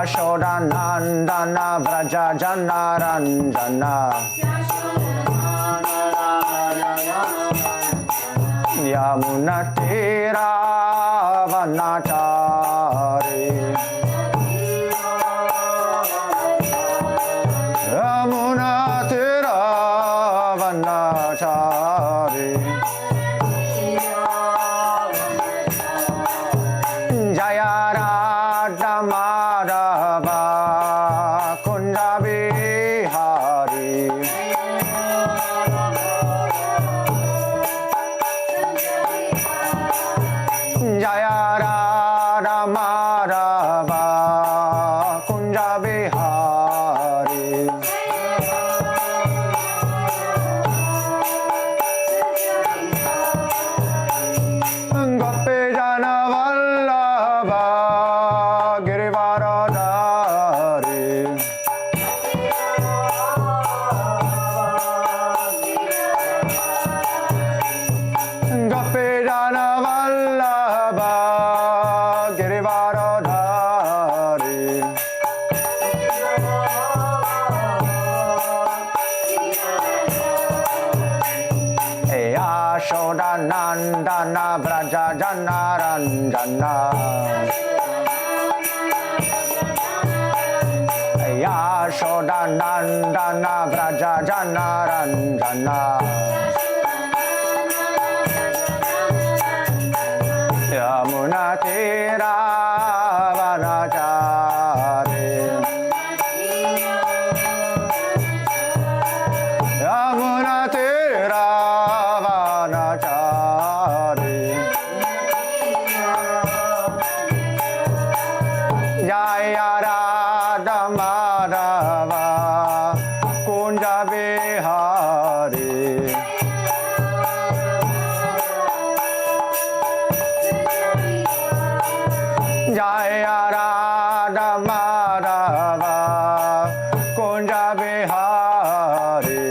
Yashodanandana Vraja Janaranjana Yamunatira Vanachari Yamunatira Vanachari Jaya Radha Madhava Kunja Bihari Jaya Radha Madhava Kunja Bihari Gopi Jana Vallabha Girivaradhari Gopi Jana Vallabha Girivaradhari Yashodanandana Vraja Janaranjana Yashodanandana Vraja Janaranjana Yamunatira Vanachari Yamunatira Vanachari Jaya Radha Madhava Kunja Bihari Jaya Radha Madhava Kunja Bihari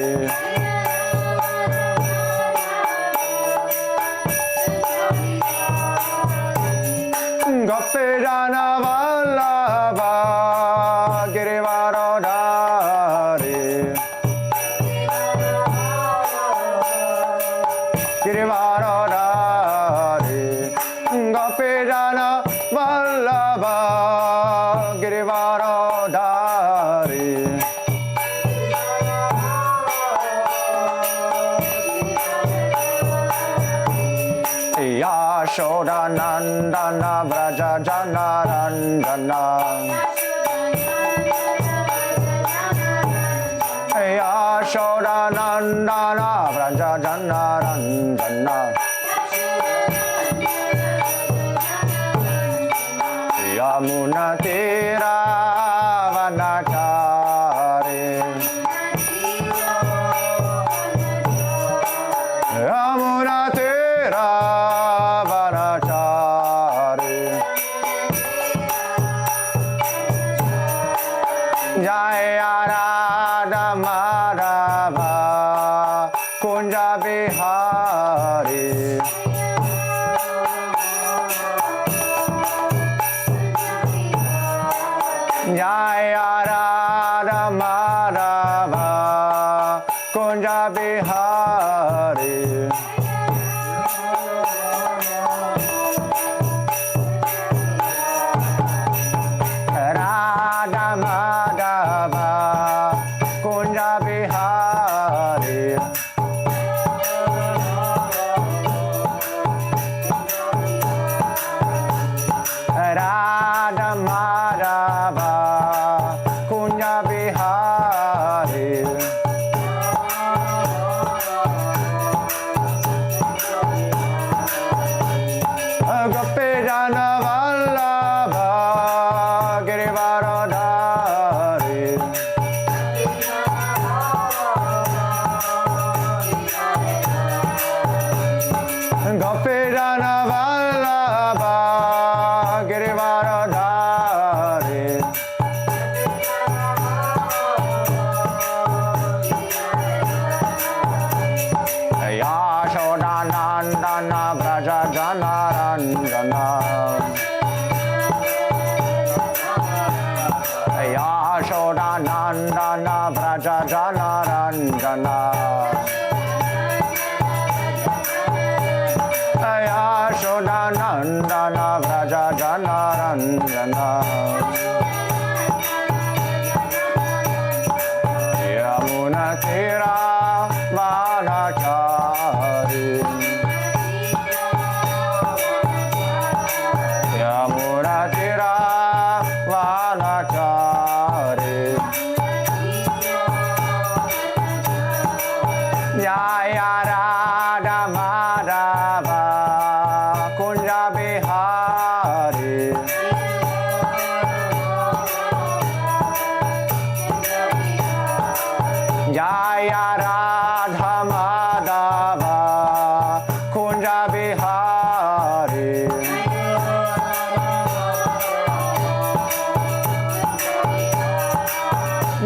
Gopi Jana Vallabha Girivaradhari Girivaradhari Gopi Jana Vallabha Girivaradhari Yashodanandana Vraja Janaranjana Yashodanandana Vraja Janaranjana Yamunatira Vanachari Yamunatira Vanachari Jaya Radha Madhava Kunja Bihari Jaya Radha Madhava Kunja Bihari Radha Madhava Kunja Bihari Radha Madhava Kunja Bihari Gopi Jana Vallabha Girivaradhari Gopi Jana Vallabha Girivaradhari Yashodanandana Vraja Janaranjana Ranjana Yamuna Tira Vanachari Yamuna Tira Vanachari Jaya Radha Madhava Kunja Bihari Jaya Radha Madhava Kunja Bihari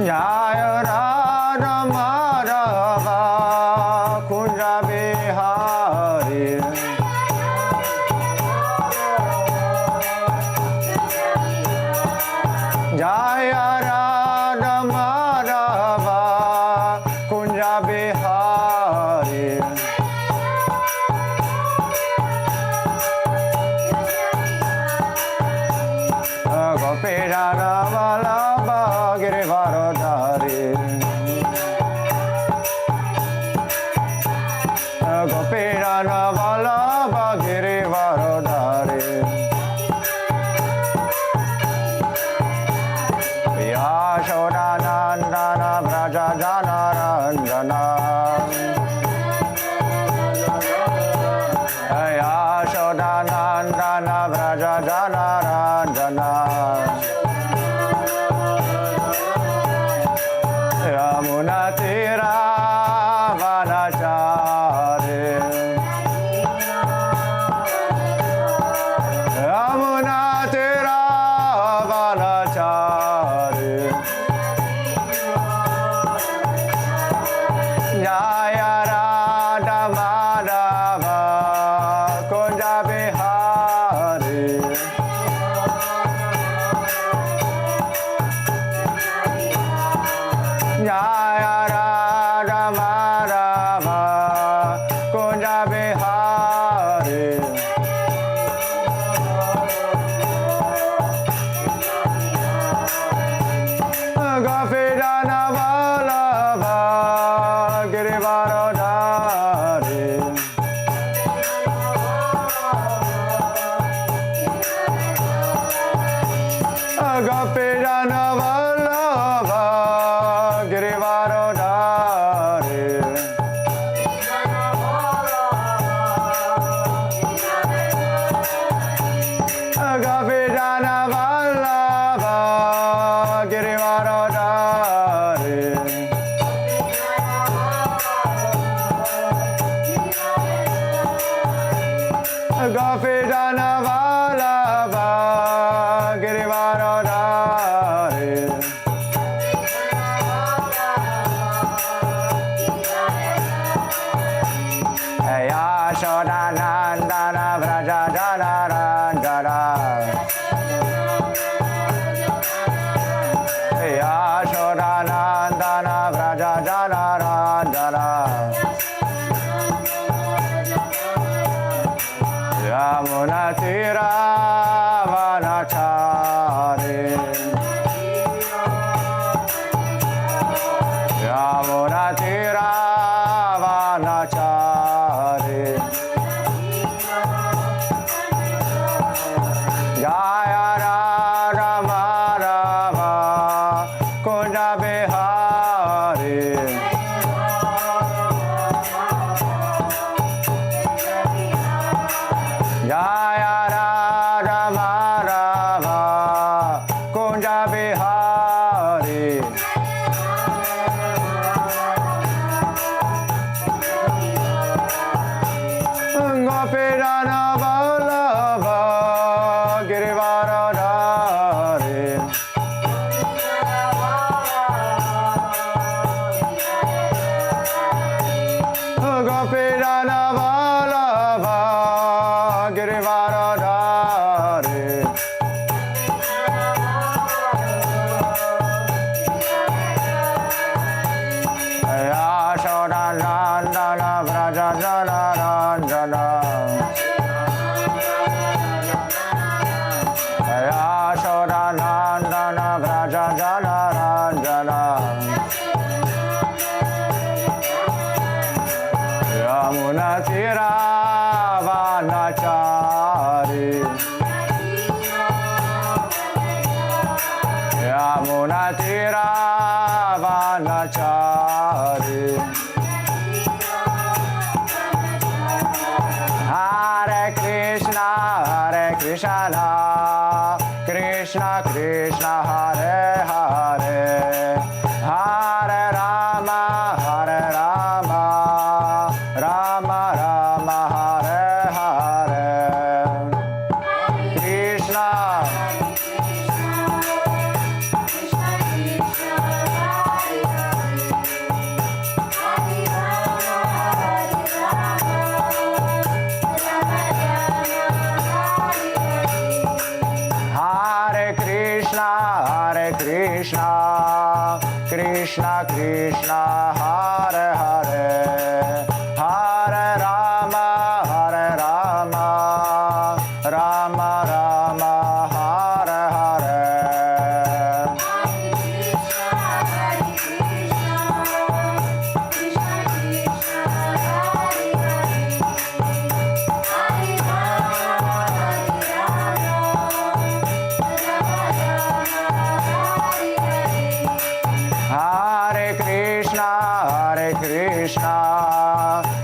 Jaya Radha Madhava Kunja Bihari Jaya Radha Madhava Kunja Bihari Gopirana Vallabha Girivarodhari Gopirana Vallabha Girivarodhari Yashodanandana Vraja Jana Ranjana Yashodanandana Vraja Jana Ranjana Yamuna Tira Vanachari Yamuna Tira Vanachari Jaya Radha Madhava Kunja Bihari Jaya Radha Madhava Kunja Bihari Gopirana Vallabha Girivarodhari Gopirana Vallabha Girivarodhari Gopirana Vallabha Girivarodhari Gopirana Vallabha Girivarodhari Yashodanandana Vraja Jana Ranjana Yashodanandana Vraja Jana Ranjana Yamuna Tira Vanachari Yamuna Tira Vanachari Jaya Radha Madhava Kunja Bihari Jaya Radha Madhava Kunja Bihari Gopirana Vallabha Girivarodhari Gopirana Vallabha Girivarodhari Yashodanandana Vraja Jana Ranjana Krishna, Krishna Krishna Hare Hare, Hare Rama, Hare Rama, Rama Rama Hare Hare. Krishna, Krishna, Krishna Krishna Hare Hare, Hare Rama, Hare Rama, Rama Rama Hare Hare.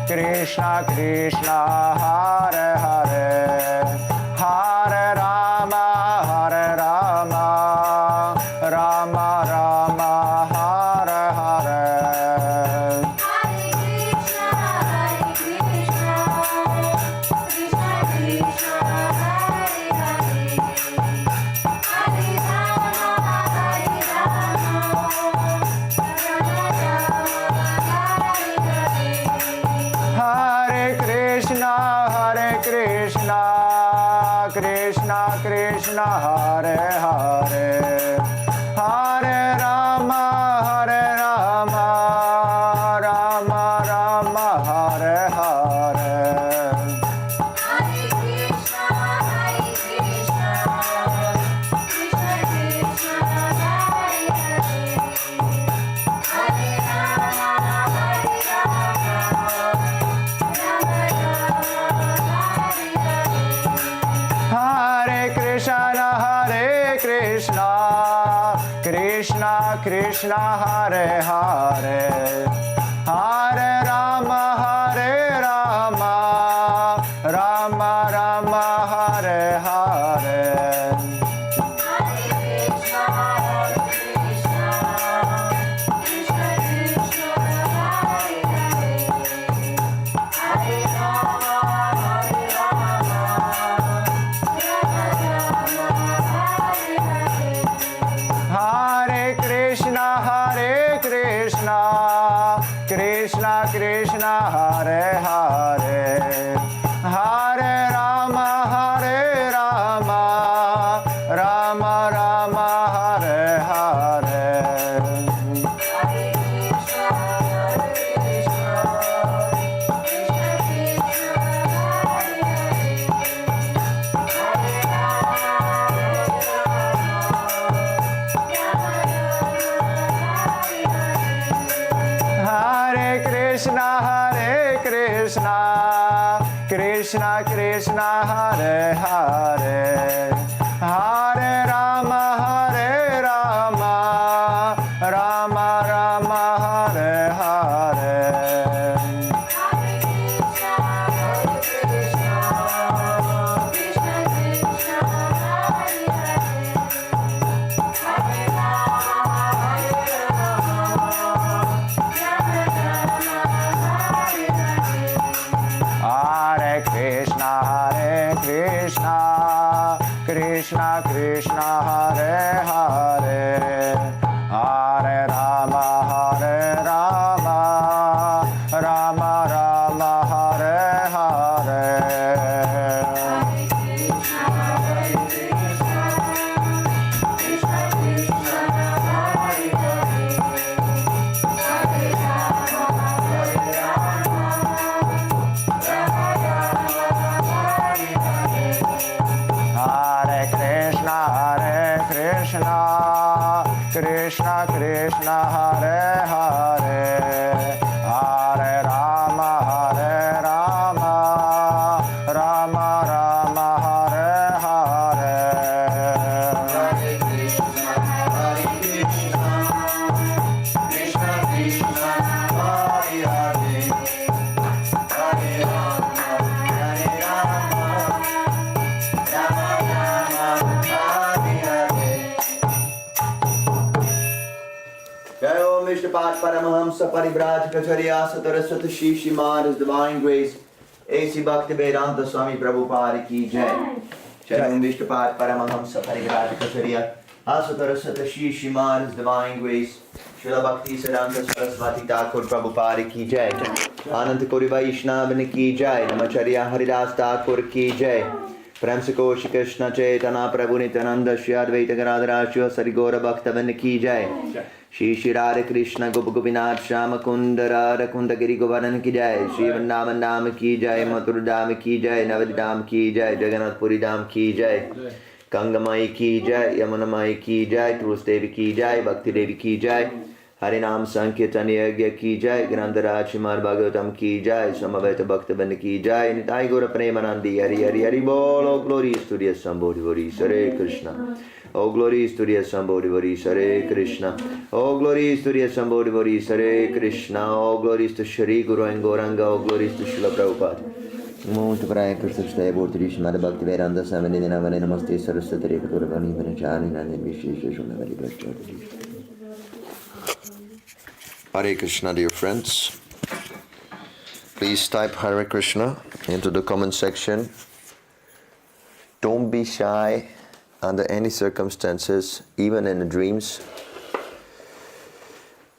Krishna Krishna Hare Hare, Hare Rama, Hare Rama, Rama Rama Hare Hare. Krishna Krishna Hare Hare, Hare Rama, Hare Rama, Rama Rama Hare Hare. Hare Krishna, Krishna Krishna, Hare Hare, Hare Rama, Hare Rama, Rama Rama Hare Krishna, Krishna Krishna Hare Hare, Hare Rama, Hare Rama, Rama Rama Hare Hare. Krishna Krishna Hare Hare, Hare Rama, Hare Rama, Rama Rama Hare Hare. Krishna Krishna Hare Hare, Hare Rama, Hare Rama, Rama Rama Hare Hare. Krishna Krishna Hare Hare, Hare Rama, Hare Rama, Rama Rama Hare Hare. Krishna Krishna Hare Hare, Hare Rama, Hare Rama, Rama Rama Hare Hare. Hare Krishna, Hare Krishna, Krishna Krishna Hare Hare, Hare Rama, Hare Rama, Rama Pat Paramahamsa Parivrajacharya Sataraswata Srimad His Divine Grace A.C. Bhaktivedanta Swami Prabhupada Ki Jai. Charan Vishnupat Paramahamsa Parivrajacharya Sataraswata Srimad His Divine Grace Srila Bhakti Siddhanta Saraswati Thakur Prabhupada Ki Jai. Ananta Kori Vaishnavani Ki Jai. Namacharya Haridas Thakur Ki Jai. Prem se Koshi Krishna Chaitanya Prabhu Nityananda Shri Advaita Gadadhara Shri Hari Gaura Bhaktavinda Ki Jai. Shri Shri Radha Krishna Gopa Gopinath Shama Kunda Radha Kunda Giri Govardhan Ki Jai. Shri Vrindavan Dham Ki Jai. Mathura Dham Ki Jai. Navadhi Dham Ki Jai. Jagannath Puri Dham Ki Jai. Gangamai Ki Jai. Yamunamai Ki Jai. Tulsi Devi Ki Jai. Bhakti Devi Ki Jai. Harinam Sankirtan Yagya Ki Jai. Grantaraj Srimad Bhagavatam Ki Jai. Samaveta Bhaktavinda Ki Jai. Nitai Gaura Premanandi Hari Hari Hari Bol. Oh glory is to the Sambodhi Varis. Hare Krishna. Oh glory is to the Sambodhi Varis. Hare Krishna. Oh glory is to the Sambodhi Varis. Hare Krishna. Oh glory is to Shri Guru and Gauranga. Oh glory is to Srila Prabhupada. Namo Praya Krishna Bhakti Srimad Bhaktivedanta Swami Namaste Namaste Saraswati Rekaturvani Vinachari Nandi Vishesha Shunavadi Bhakti. Hare Krishna, dear friends. Please type Hare Krishna into the comment section. Don't be shy under any circumstances, even in the dreams.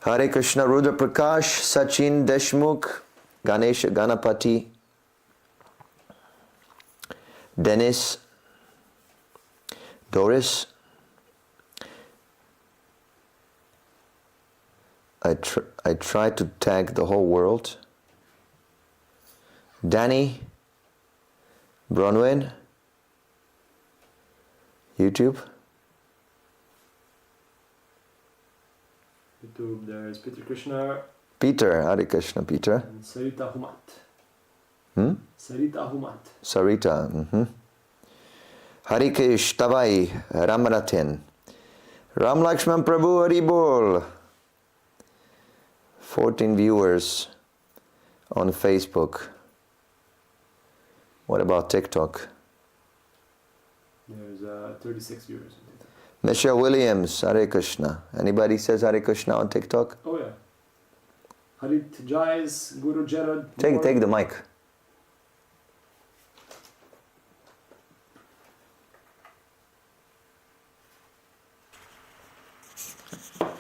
Hare Krishna, Rudra Prakash, Sachin Deshmukh, Ganesh Ganapati, Dennis, Doris. I try to tag the whole world. Danny, Bronwyn, YouTube. YouTube, there's Peter Krishna. Peter, Hare Krishna, Peter. And Sarita Humat. Sarita Humat. Sarita. Harikesh Tavai, Ramaratin. Ram Lakshman Prabhu Hari Bol. 14 viewers on Facebook. What about TikTok? There's 36 viewers on TikTok. Michelle Williams, Hare Krishna. Anybody says Hare Krishna on TikTok? Oh yeah. Harit Jais, Guru Jarad. Take the mic.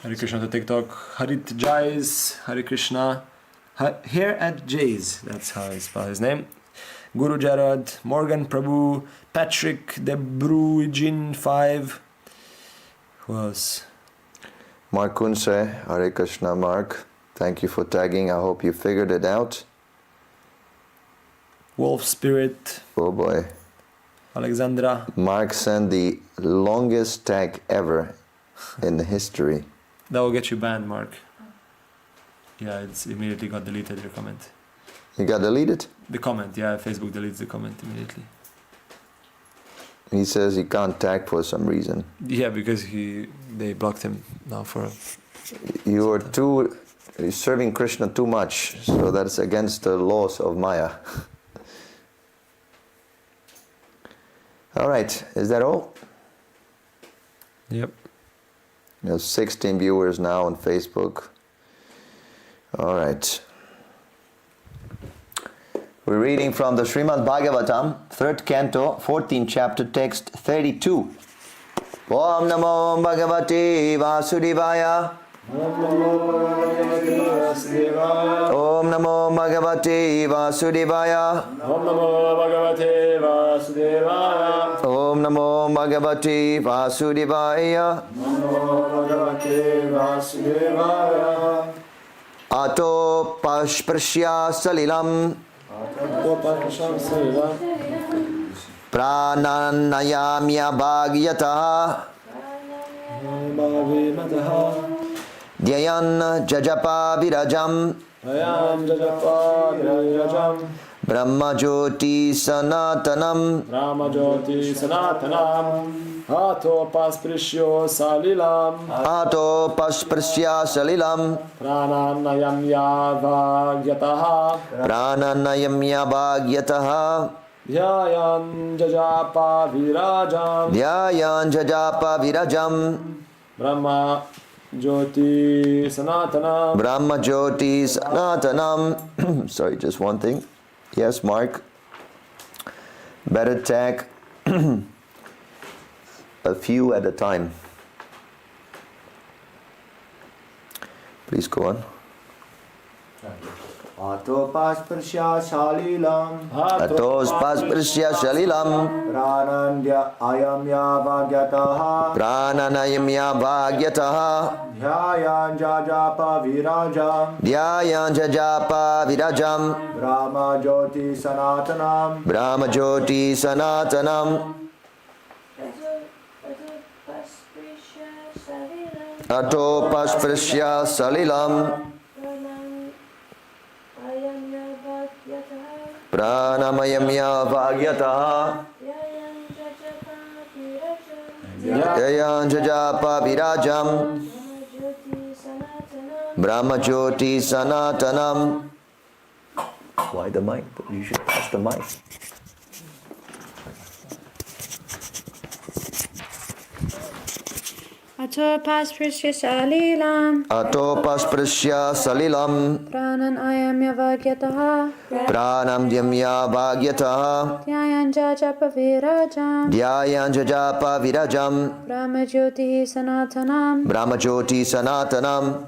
Hare Krishna to TikTok. Harit Jais, Hare Krishna. Here at Jays, that's how I spell his name. Guru Jarad, Morgan Prabhu, Patrick Debrujin 5. Who else? Mark Kunse, Hare Krishna, Mark. Thank you for tagging. I hope you figured it out. Wolf Spirit. Oh boy. Alexandra. Mark sent the longest tag ever in the history. That will get you banned, Mark. Yeah, it's immediately got deleted, your comment. You got deleted? The comment, yeah, Facebook deletes the comment immediately. He says he can't tag for some reason. Yeah, because they blocked him now for... You're serving Krishna too much, so that's against the laws of Maya. All right, is that all? Yep. There's 16 viewers now on Facebook. All right. We're reading from the Srimad Bhagavatam, 3rd canto, 14th chapter, text 32. Om Namo Bhagavate Vasudevaya. Om Namo Bhagavate Vasudevaya. Om Namo Bhagavate Vasudevaya. Om Namo Bhagavate Vasudevaya. Om Namo Bhagavate Vasudevaya. Ato Pashprashya Salilam. Prananayamya Bhagyataha. Dhyayan Jajapa Virajam. Brahmajoti Sanatanam. Brahmajoti Sanatanam. Ato Pasprishyo Salilam. Ato Pasprasya Salilam. Prananayamya Bhagyataha. Prananayamya Bhagyataha. Dhyayan Jajapa Virajam. Dhyayan Jajapa Virajam. Jyoti Sanatanam. Brahma Jyoti Sanatanam. Sorry, just one thing. Yes, Mark. Better take a few at a time. Please go on. Atopasprsya shalilam. Atopasprsya shalilam. Pranandya ayamya bhagyataha. Prananayamya bhagyataha. Dhyayan jajapa virajam. Dhyayan jajapa virajam. Brahma jyoti sanatanam. Brahma Jyoti Sanatanam. Atopasprsya salilam. Pranamayamya bhagyataha. Yayan jajapa virajam. Brahma Jyoti Sanatanam. Why the mic? You should pass the mic. Atopasprsya salilam. Atopasprsya salilam. Pranan ayamya vagyataha. Pranam yamya bhagyataha. Dhyayan jajapa virajam. Dhyayan jajapa virajam. Brahma jyoti sanatanam. Brahma Jyoti Sanatanam.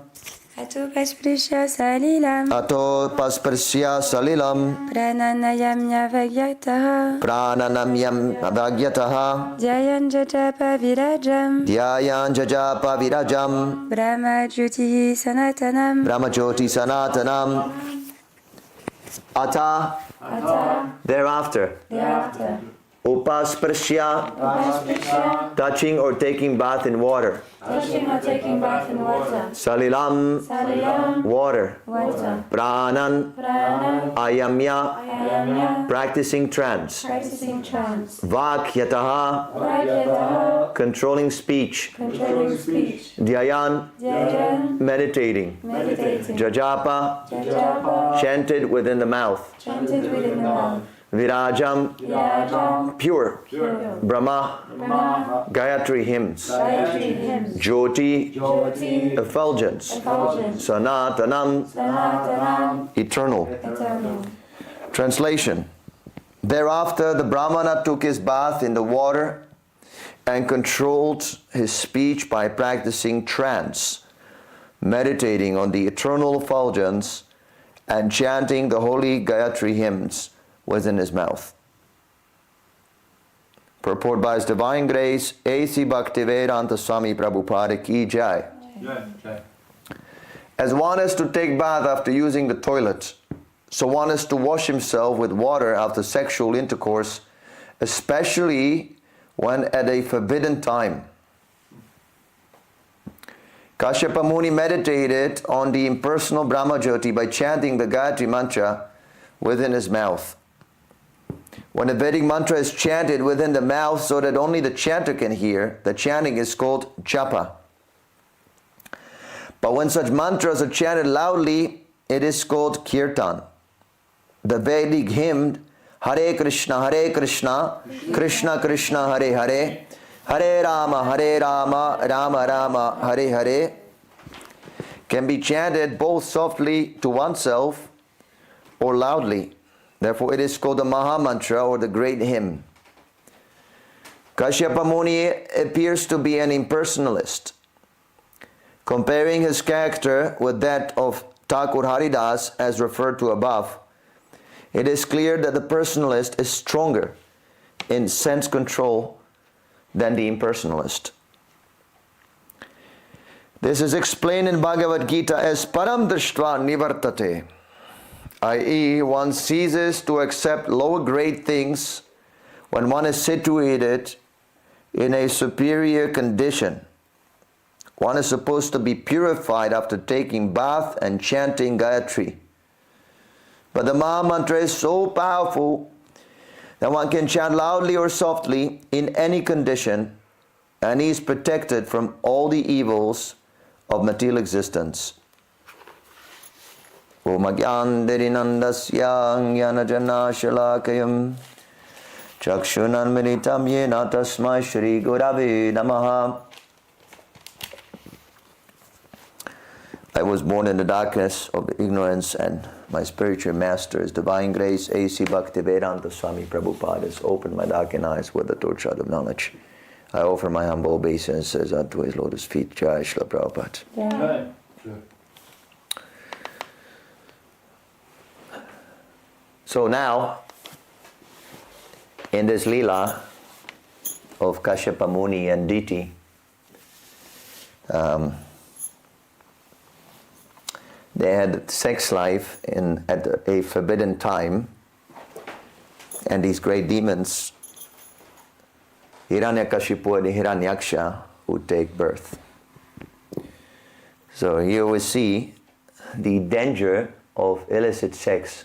Atopasprsya salilam. Atopasprsya salilam. Prananayamya vagyataha. Prananamyam bhagyataha. Dhyayan jajapa virajam. Dhyayan jajapa virajam. Brahma jyoti sanatanam. Brahma Jyoti Sanatanam. Ata. Thereafter. Upasparsya. Touching or taking bath in water. Touching or taking bath in water. Salilam. Water. Water. Pranan. Ayamya. Practicing trance. Practicing trance. Vakyataha. Vagyataha. Controlling speech. Controlling speech. Dhyayan. Dhyayan. Meditating. Meditating. Jajapa. Jajapa. Chanted within the mouth. Chanted within the mouth. Virajam. Virajam. Pure. Brahma. Brahma. Gayatri hymns. Gayatri hymns. Jyoti. Jyoti. Effulgence. Effulgence. Sanatanam. Sanatanam. Eternal. Eternal. Translation. Thereafter the Brahmana took his bath in the water and controlled his speech by practicing trance, meditating on the eternal effulgence and chanting the holy Gayatri hymns within his mouth. Purport by His Divine Grace, A.C. Bhaktivedanta Swami Prabhupada Ki Jai. As one is to take bath after using the toilet, so one is to wash himself with water after sexual intercourse, especially when at a forbidden time. Kashyapa Muni meditated on the impersonal Brahma Jyoti by chanting the Gayatri mantra within his mouth. When the Vedic mantra is chanted within the mouth so that only the chanter can hear, the chanting is called japa. But when such mantras are chanted loudly, it is called kirtan. The Vedic hymn Hare Krishna, Krishna Krishna, Hare Hare, Hare Rama, Rama Rama, Hare Hare, can be chanted both softly to oneself or loudly. Therefore, it is called the Maha Mantra or the Great Hymn. Kashyapa Muni appears to be an impersonalist. Comparing his character with that of Thakur Haridas, as referred to above, it is clear that the personalist is stronger in sense control than the impersonalist. This is explained in Bhagavad Gita as param drishtva nivartate, i.e., one ceases to accept lower grade things when one is situated in a superior condition. One is supposed to be purified after taking bath and chanting Gayatri. But the Maha Mantra is so powerful that one can chant loudly or softly in any condition, and he is protected from all the evils of material existence. Om Agyandirinandasya Jnanajana Shalakayam Chakshunan Militam Yena Tasmai Shri Gurave Namaha. was born in the darkness of ignorance, and my spiritual master's divine grace, A.C. Bhaktivedanta Swami Prabhupada, has opened my darkened eyes with the torch of knowledge. I offer my humble obeisances unto his lotus feet. Jai Shri Prabhupada. Jai. So now, in this Leela of Kashyapa Muni and Diti, they had sex life at a forbidden time, and these great demons, Hiranyakashipu and Hiranyaksha, would take birth. So here we see the danger of illicit sex.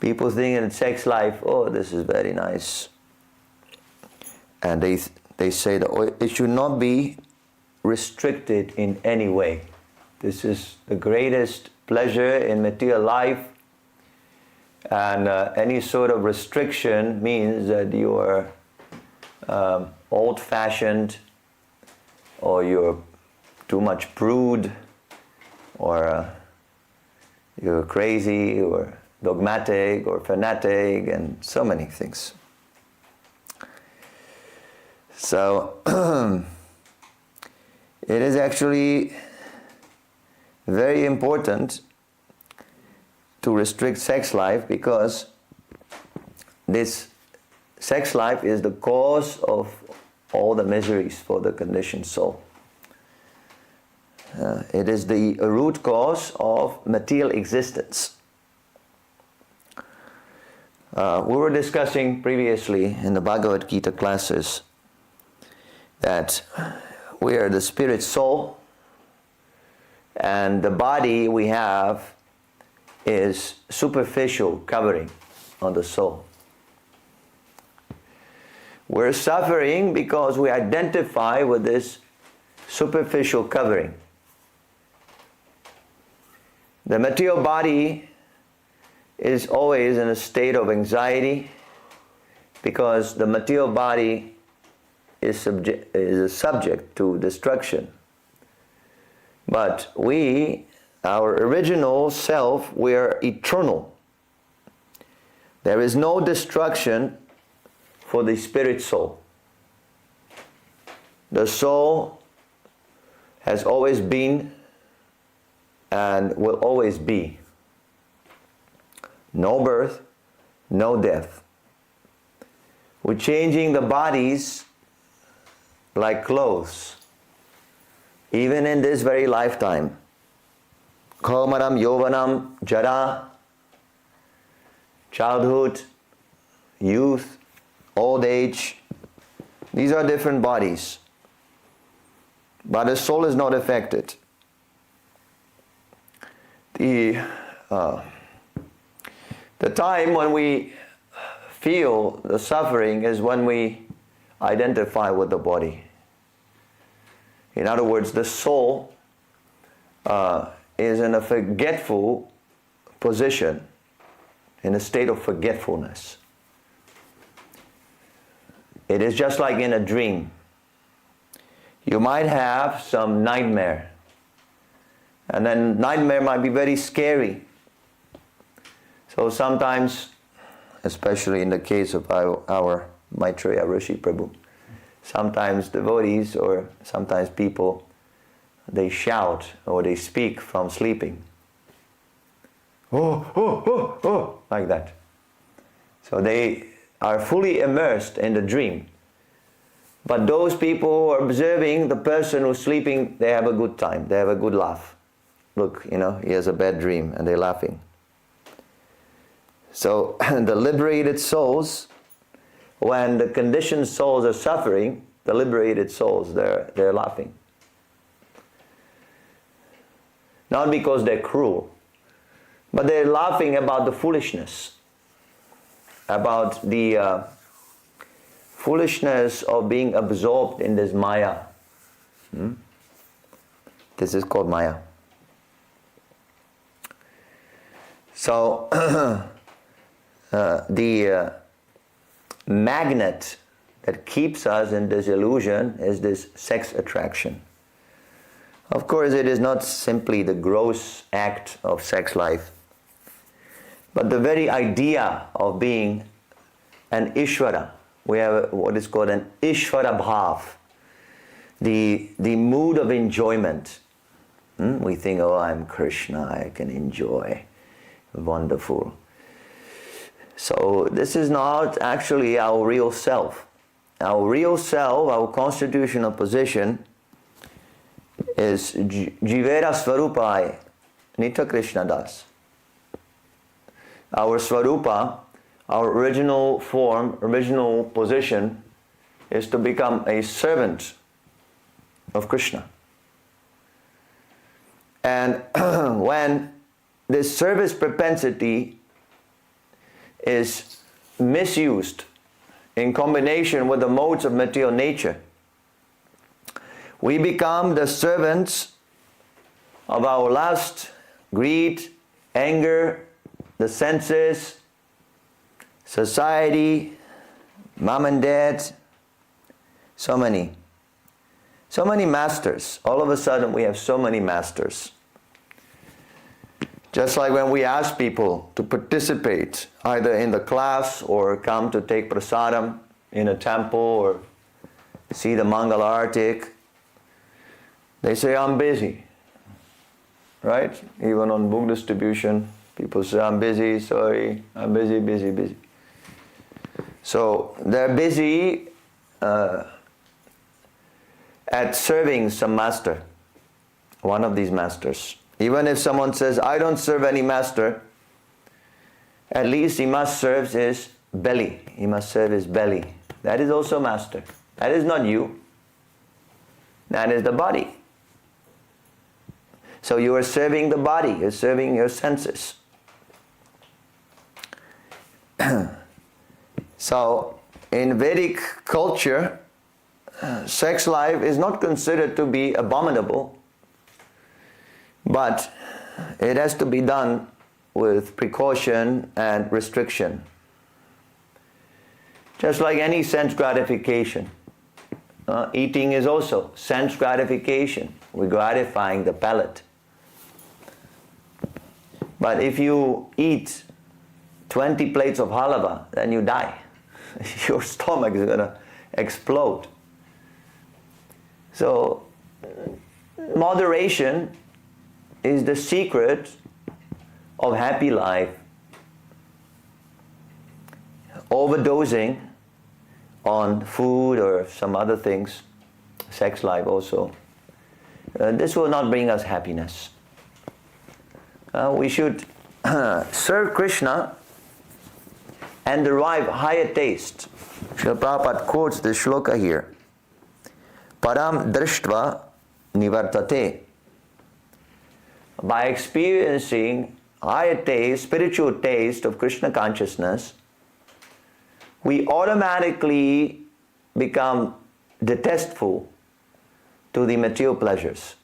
People think in sex life, oh, this is very nice. And they say that it should not be restricted in any way. This is the greatest pleasure in material life, and any sort of restriction means that you are old-fashioned, or you're too much prude, or you're crazy, or dogmatic, or fanatic, and so many things. So it is actually very important to restrict sex life, because this sex life is the cause of all the miseries for the conditioned soul. It is the root cause of material existence. We were discussing previously in the Bhagavad Gita classes that we are the spirit soul, and the body we have is superficial covering on the soul. We're suffering because we identify with this superficial covering. The material body is always in a state of anxiety because the material body is subject to destruction. But we, our original self, we are eternal. There is no destruction for the spirit soul. The soul has always been and will always be. No birth, no death. We're changing the bodies like clothes, even in this very lifetime. Kaumaram, Yovanam, Jara, childhood, youth, old age. These are different bodies. But the soul is not affected. The time when we feel the suffering is when we identify with the body. In other words, the soul is in a forgetful position, in a state of forgetfulness. It is just like in a dream. You might have some nightmare, and then nightmare might be very scary. So sometimes, especially in the case of our Maitreya Rishi Prabhu, sometimes devotees or sometimes people, they shout or they speak from sleeping. Oh, oh, oh, oh, like that. So they are fully immersed in the dream. But those people who are observing the person who's sleeping, they have a good time, they have a good laugh. Look, he has a bad dream, and they're laughing. So the liberated souls, when the conditioned souls are suffering, the liberated souls, they're laughing. Not because they're cruel, but they're laughing about the foolishness, about the foolishness of being absorbed in this Maya. This is called Maya. So the magnet that keeps us in this illusion is this sex attraction. Of course, it is not simply the gross act of sex life, but the very idea of being an Ishvara. We have what is called an Ishvara Bhav, the mood of enjoyment. We think, oh, I'm Krishna, I can enjoy. Wonderful. So this is not actually our real self. Our real self, our constitutional position is Jivera Svarupai Nitya Krishna Das. Our Svarupa, our original form, original position is to become a servant of Krishna. And when this service propensity is misused in combination with the modes of material nature, we become the servants of our lust, greed, anger, the senses, society, mom and dad, so many masters. All of a sudden we have so many masters. Just like when we ask people to participate either in the class or come to take prasadam in a temple or see the Mangala Artik, they say, I'm busy. Right? Even on book distribution, people say, I'm busy, sorry, I'm busy. So they're busy at serving some master, one of these masters. Even if someone says, I don't serve any master, at least he must serve his belly. He must serve his belly. That is also master. That is not you. That is the body. So you are serving the body, you're serving your senses. So in Vedic culture, sex life is not considered to be abominable, but it has to be done with precaution and restriction. Just like any sense gratification. Eating is also sense gratification. We're gratifying the palate. But if you eat 20 plates of halava, then you die. Your stomach is going to explode. So, moderation is the secret of happy life. Overdosing on food or some other things, sex life also, this will not bring us happiness. We should serve Krishna and derive higher taste. Srila Prabhupada quotes this shloka here. Param drishtva nivartate. By experiencing higher taste, spiritual taste of Krishna consciousness, we automatically become detestful to the material pleasures.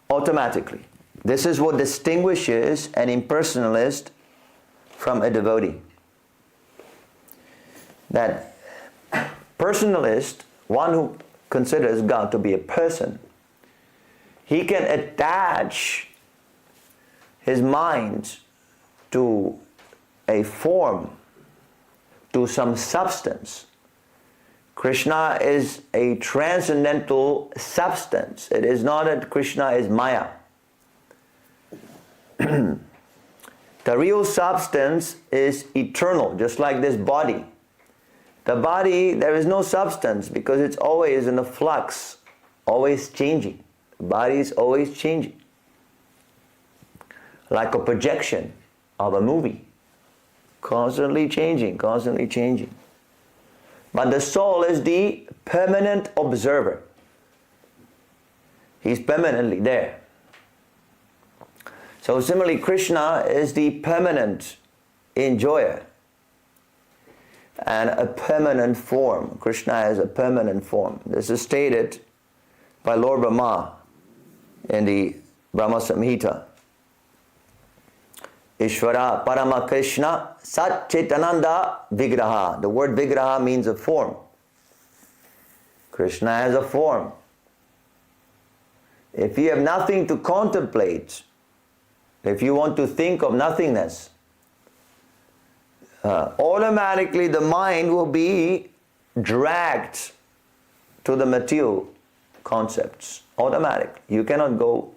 Automatically. This is what distinguishes an impersonalist from a devotee. That personalist, one who considers God to be a person, he can attach his mind to a form, to some substance. Krishna is a transcendental substance. It is not that Krishna is Maya. The real substance is eternal, just like this body. The body, there is no substance because it's always in a flux, always changing. The body is always changing. Like a projection of a movie. Constantly changing, constantly changing. But the soul is the permanent observer. He's permanently there. So similarly, Krishna is the permanent enjoyer and a permanent form. Krishna has a permanent form. This is stated by Lord Brahma in the Brahma Samhita. Ishvara Parama Krishna Sat Chetananda Vigraha. The word Vigraha means a form. Krishna has a form. if you have nothing to contemplate, if you want to think of nothingness, automatically the mind will be dragged to the material concepts. Automatic. You cannot go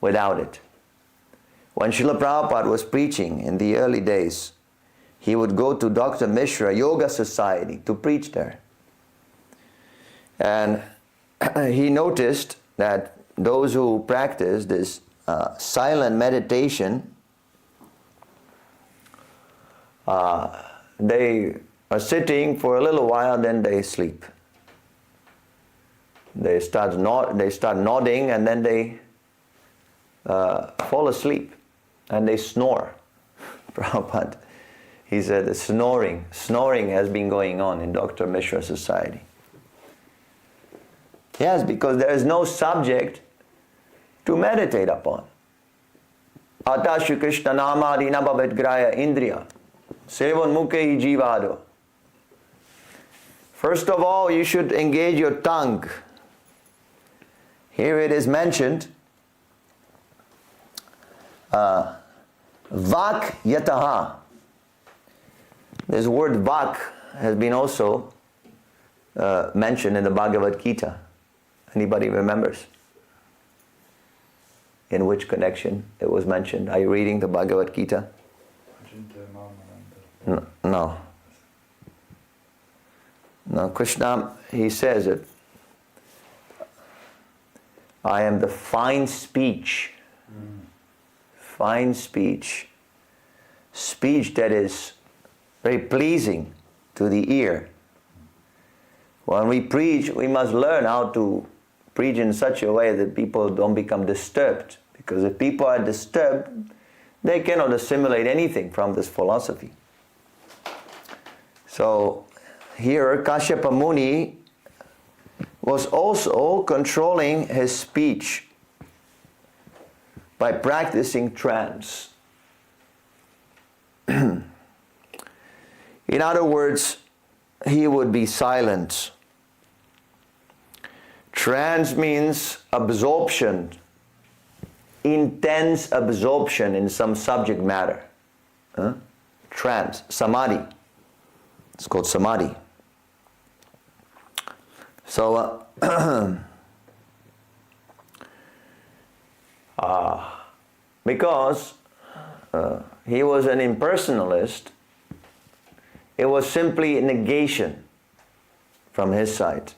without it. When Srila Prabhupada was preaching in the early days, he would go to Dr. Mishra Yoga Society to preach there. And he noticed that those who practice this silent meditation, they are sitting for a little while, then they sleep. They start nodding, and then they fall asleep, and they snore. Prabhupada, he said, the snoring has been going on in Dr. Mishra Society. Yes, because there is no subject to meditate upon. Ata Shri Krishna nama dina bhavet graya indriya sevan mukhe hi jivado. First of all, you should engage your tongue. Here it is mentioned, vak yataha. This word vak has been also mentioned in the Bhagavad Gita. Anybody remembers? In which connection it was mentioned? Are you reading the Bhagavad Gita? No. No, Krishna, he says it. I am the fine speech. Fine speech. Speech that is very pleasing to the ear. When we preach, we must learn how to preach in such a way that people don't become disturbed. Because if people are disturbed, they cannot assimilate anything from this philosophy. So here Kashyapa Muni was also controlling his speech by practicing trance. In other words, he would be silent. Trance means absorption, intense absorption in some subject matter. Trance, samadhi. It's called samadhi. So, because he was an impersonalist, it was simply negation from his side.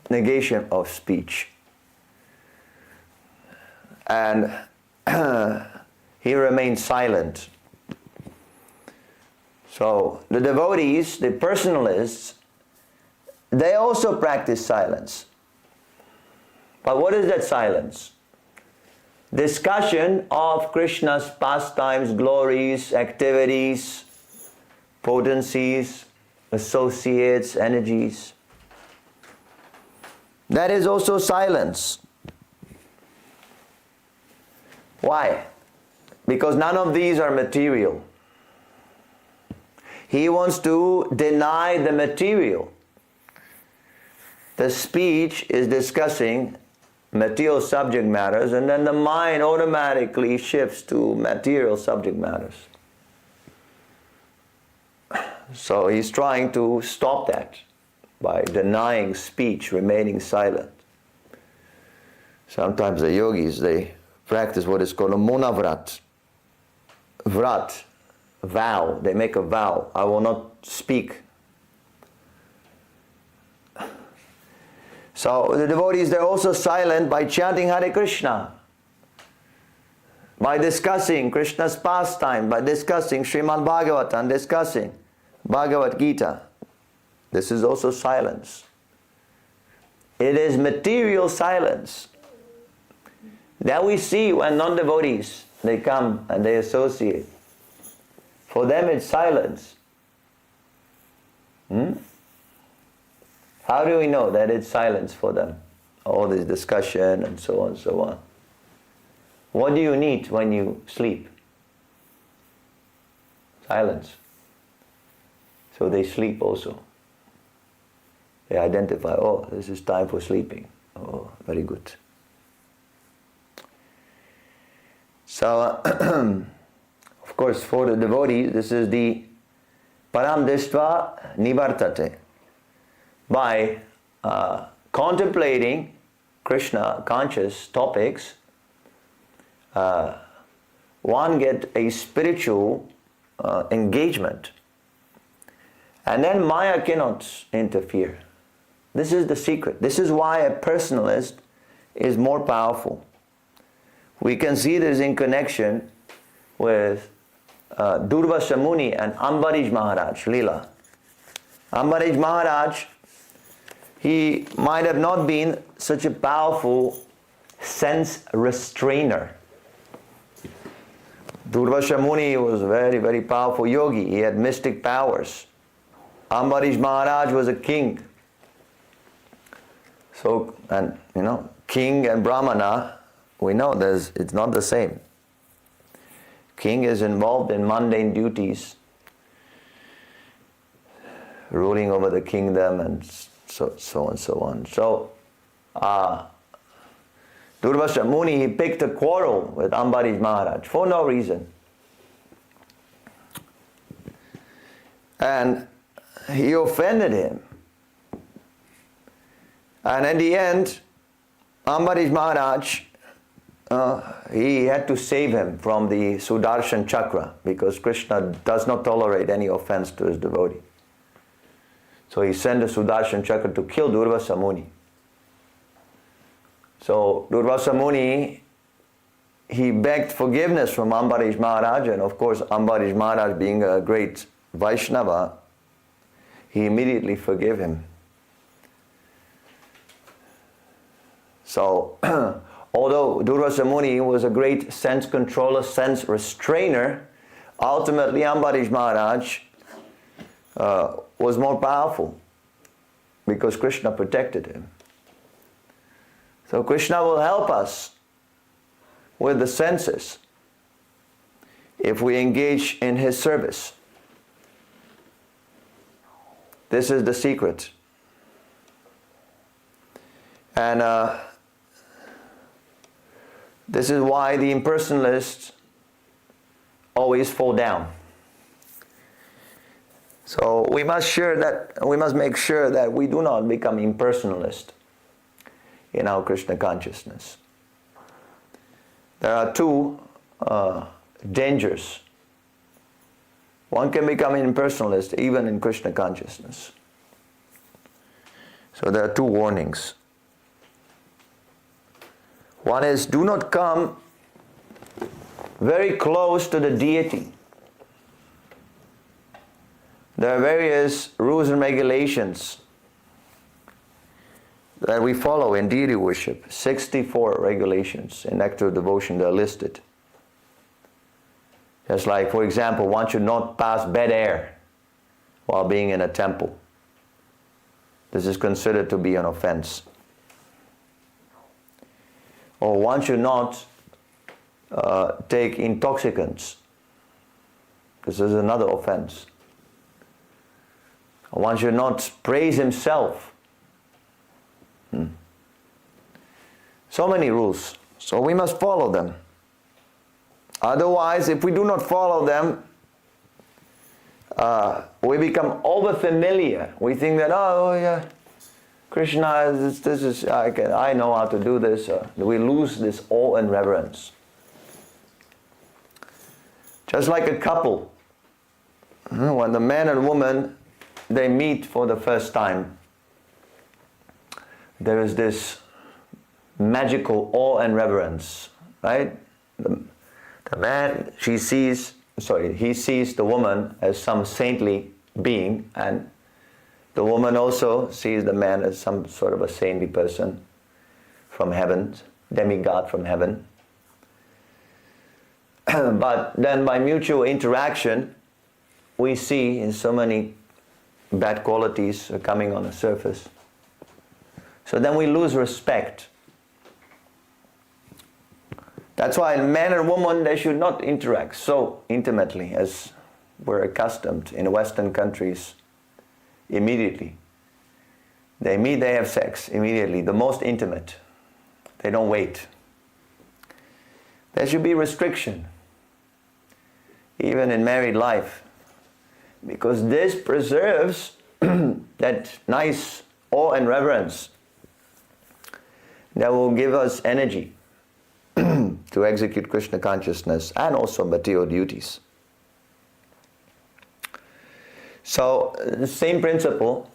Negation of speech. And he remained silent. So the devotees, the personalists, they also practice silence. But what is that silence? Discussion of Krishna's pastimes, glories, activities, potencies, associates, energies. That is also silence. Why? Because none of these are material. He wants to deny the material. The speech is discussing material subject matters, and then the mind automatically shifts to material subject matters. So he's trying to stop that by denying speech, remaining silent. Sometimes the yogis, they practice what is called a monavrat. Vrat, vow. They make a vow. I will not speak. So the devotees, they're also silent by chanting Hare Krishna, by discussing Krishna's pastime, by discussing Srimad Bhagavatam, discussing Bhagavad Gita. This is also silence. It is material silence that we see when non-devotees, they come and they associate. For them it's silence. How do we know that it's silence for them? All this discussion and so on and so on. What do you need when you sleep? Silence. So they sleep also. They identify, oh, this is time for sleeping. Oh, very good. So, of course, for the devotees, this is the param drishtva nivartate. By contemplating Krishna conscious topics, one get a spiritual engagement, and then Maya cannot interfere. This is the secret. This is why a personalist is more powerful. We can see this in connection with Durvasa Muni and Ambarish Maharaj, Leela. Ambarish Maharaj, he might have not been such a powerful sense restrainer. Durvasa Muni was a very, very powerful yogi. He had mystic powers. Ambarish Maharaj was a king. So, and you know, king and brahmana, we know it's not the same. King is involved in mundane duties, ruling over the kingdom and so and so on. So, Durvasa Muni, he picked a quarrel with Ambarish Maharaj for no reason. And he offended him. And at the end, Ambarish Maharaj, he had to save him from the Sudarshan Chakra, because Krishna does not tolerate any offense to his devotee. So he sent the Sudarshan Chakra to kill Durvasa Muni. So Durvasa Muni, he begged forgiveness from Ambarish Maharaj, and of course Ambarish Maharaj, being a great Vaishnava, he immediately forgave him. So, although Durvasa Muni was a great sense controller, sense restrainer, ultimately Ambarish Maharaj was more powerful because Krishna protected him. So Krishna will help us with the senses if we engage in His service. This is the secret. And this is why the impersonalists always fall down. So we must make sure that we do not become impersonalist in our Krishna consciousness. There are two dangers. One can become impersonalist even in Krishna consciousness. So there are two warnings. One is, do not come very close to the deity. There are various rules and regulations that we follow in deity worship. 64 regulations in nectar devotion, they're listed. Just like, for example, one should not pass bad air while being in a temple. This is considered to be an offense. Or one should not take intoxicants. This is another offense. Or one should not praise himself. So many rules. So we must follow them. Otherwise, if we do not follow them, we become over-familiar. We think that, oh yeah, Krishna, I know how to do this. We lose this awe and reverence. Just like a couple. When the man and woman, they meet for the first time, there is this magical awe and reverence, right? The man, he sees the woman as some saintly being, and the woman also sees the man as some sort of a saintly person from heaven, demigod from heaven. But then by mutual interaction, we see in so many bad qualities coming on the surface. So then we lose respect. That's why man and woman, they should not interact so intimately as we're accustomed in Western countries. Immediately. They meet, they have sex immediately, the most intimate. They don't wait. There should be restriction, even in married life, because this preserves that nice awe and reverence that will give us energy to execute Krishna consciousness and also material duties. So, the same principle,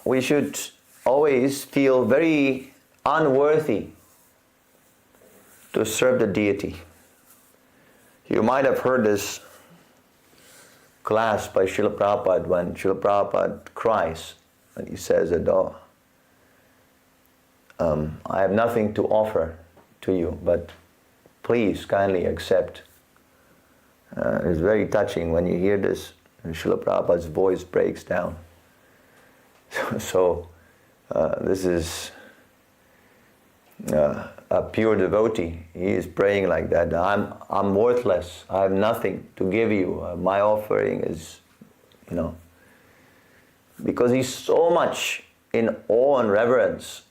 we should always feel very unworthy to serve the deity. You might have heard this class by Srila Prabhupada when Srila Prabhupada cries and he says that, I have nothing to offer to you, but please kindly accept. It's very touching when you hear this, and Srila Prabhupada's voice breaks down. So this is a pure devotee. He is praying like that. I'm worthless. I have nothing to give you. My offering is, because he's so much in awe and reverence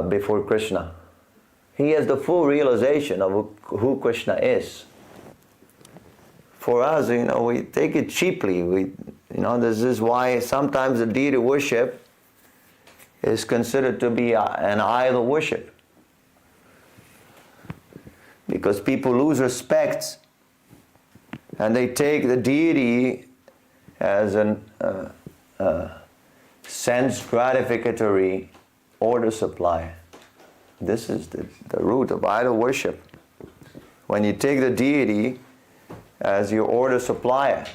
before Krishna. He has the full realization of who Krishna is. For us, we take it cheaply. This is why sometimes the deity worship is considered to be an idol worship. Because people lose respect and they take the deity as an sense gratificatory order supply. This is the root of idol worship. When you take the deity as your order supplier.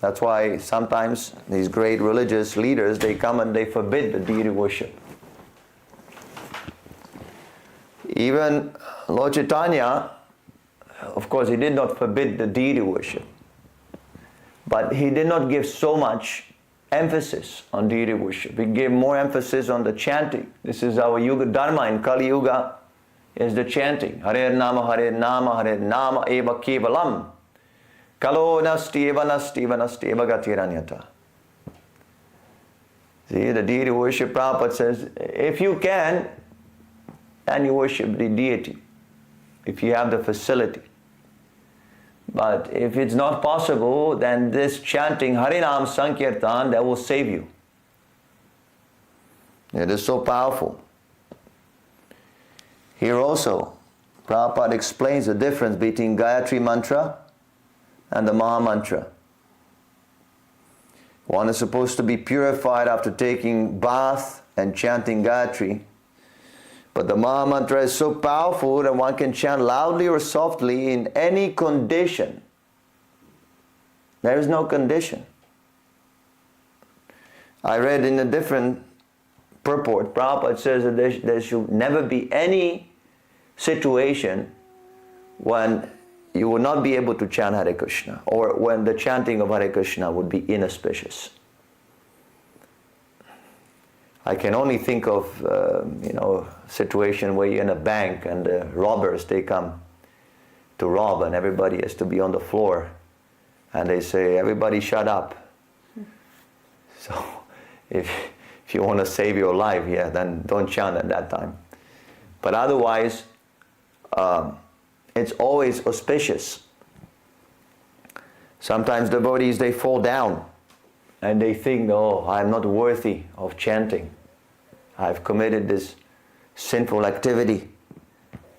That's why sometimes these great religious leaders, they come and they forbid the deity worship. Even Lord Chaitanya, of course, he did not forbid the deity worship. But he did not give so much emphasis on deity worship. He gave more emphasis on the chanting. This is our Yuga Dharma in Kali Yuga, is the chanting. Hare Nama, Hare Nama, Hare Nama, Eva Kevalam. Kalo nasti eva gatiranyata. See, the deity worship, Prabhupada says, if you can, then you worship the deity, if you have the facility. But if it's not possible, then this chanting Harinam Sankirtan, that will save you. It is so powerful. Here also, Prabhupada explains the difference between Gayatri Mantra and the Maha Mantra. One is supposed to be purified after taking bath and chanting Gayatri. But the Maha Mantra is so powerful that one can chant loudly or softly in any condition. There is no condition. I read in a different purport, Prabhupada says that there should never be any situation when you will not be able to chant Hare Krishna, or when the chanting of Hare Krishna would be inauspicious. I can only think of, situation where you're in a bank and the robbers, they come to rob and everybody has to be on the floor. And they say, everybody shut up. So if you want to save your life, then don't chant at that time. But otherwise, it's always auspicious. Sometimes devotees, they fall down and they think, I'm not worthy of chanting. I've committed this sinful activity.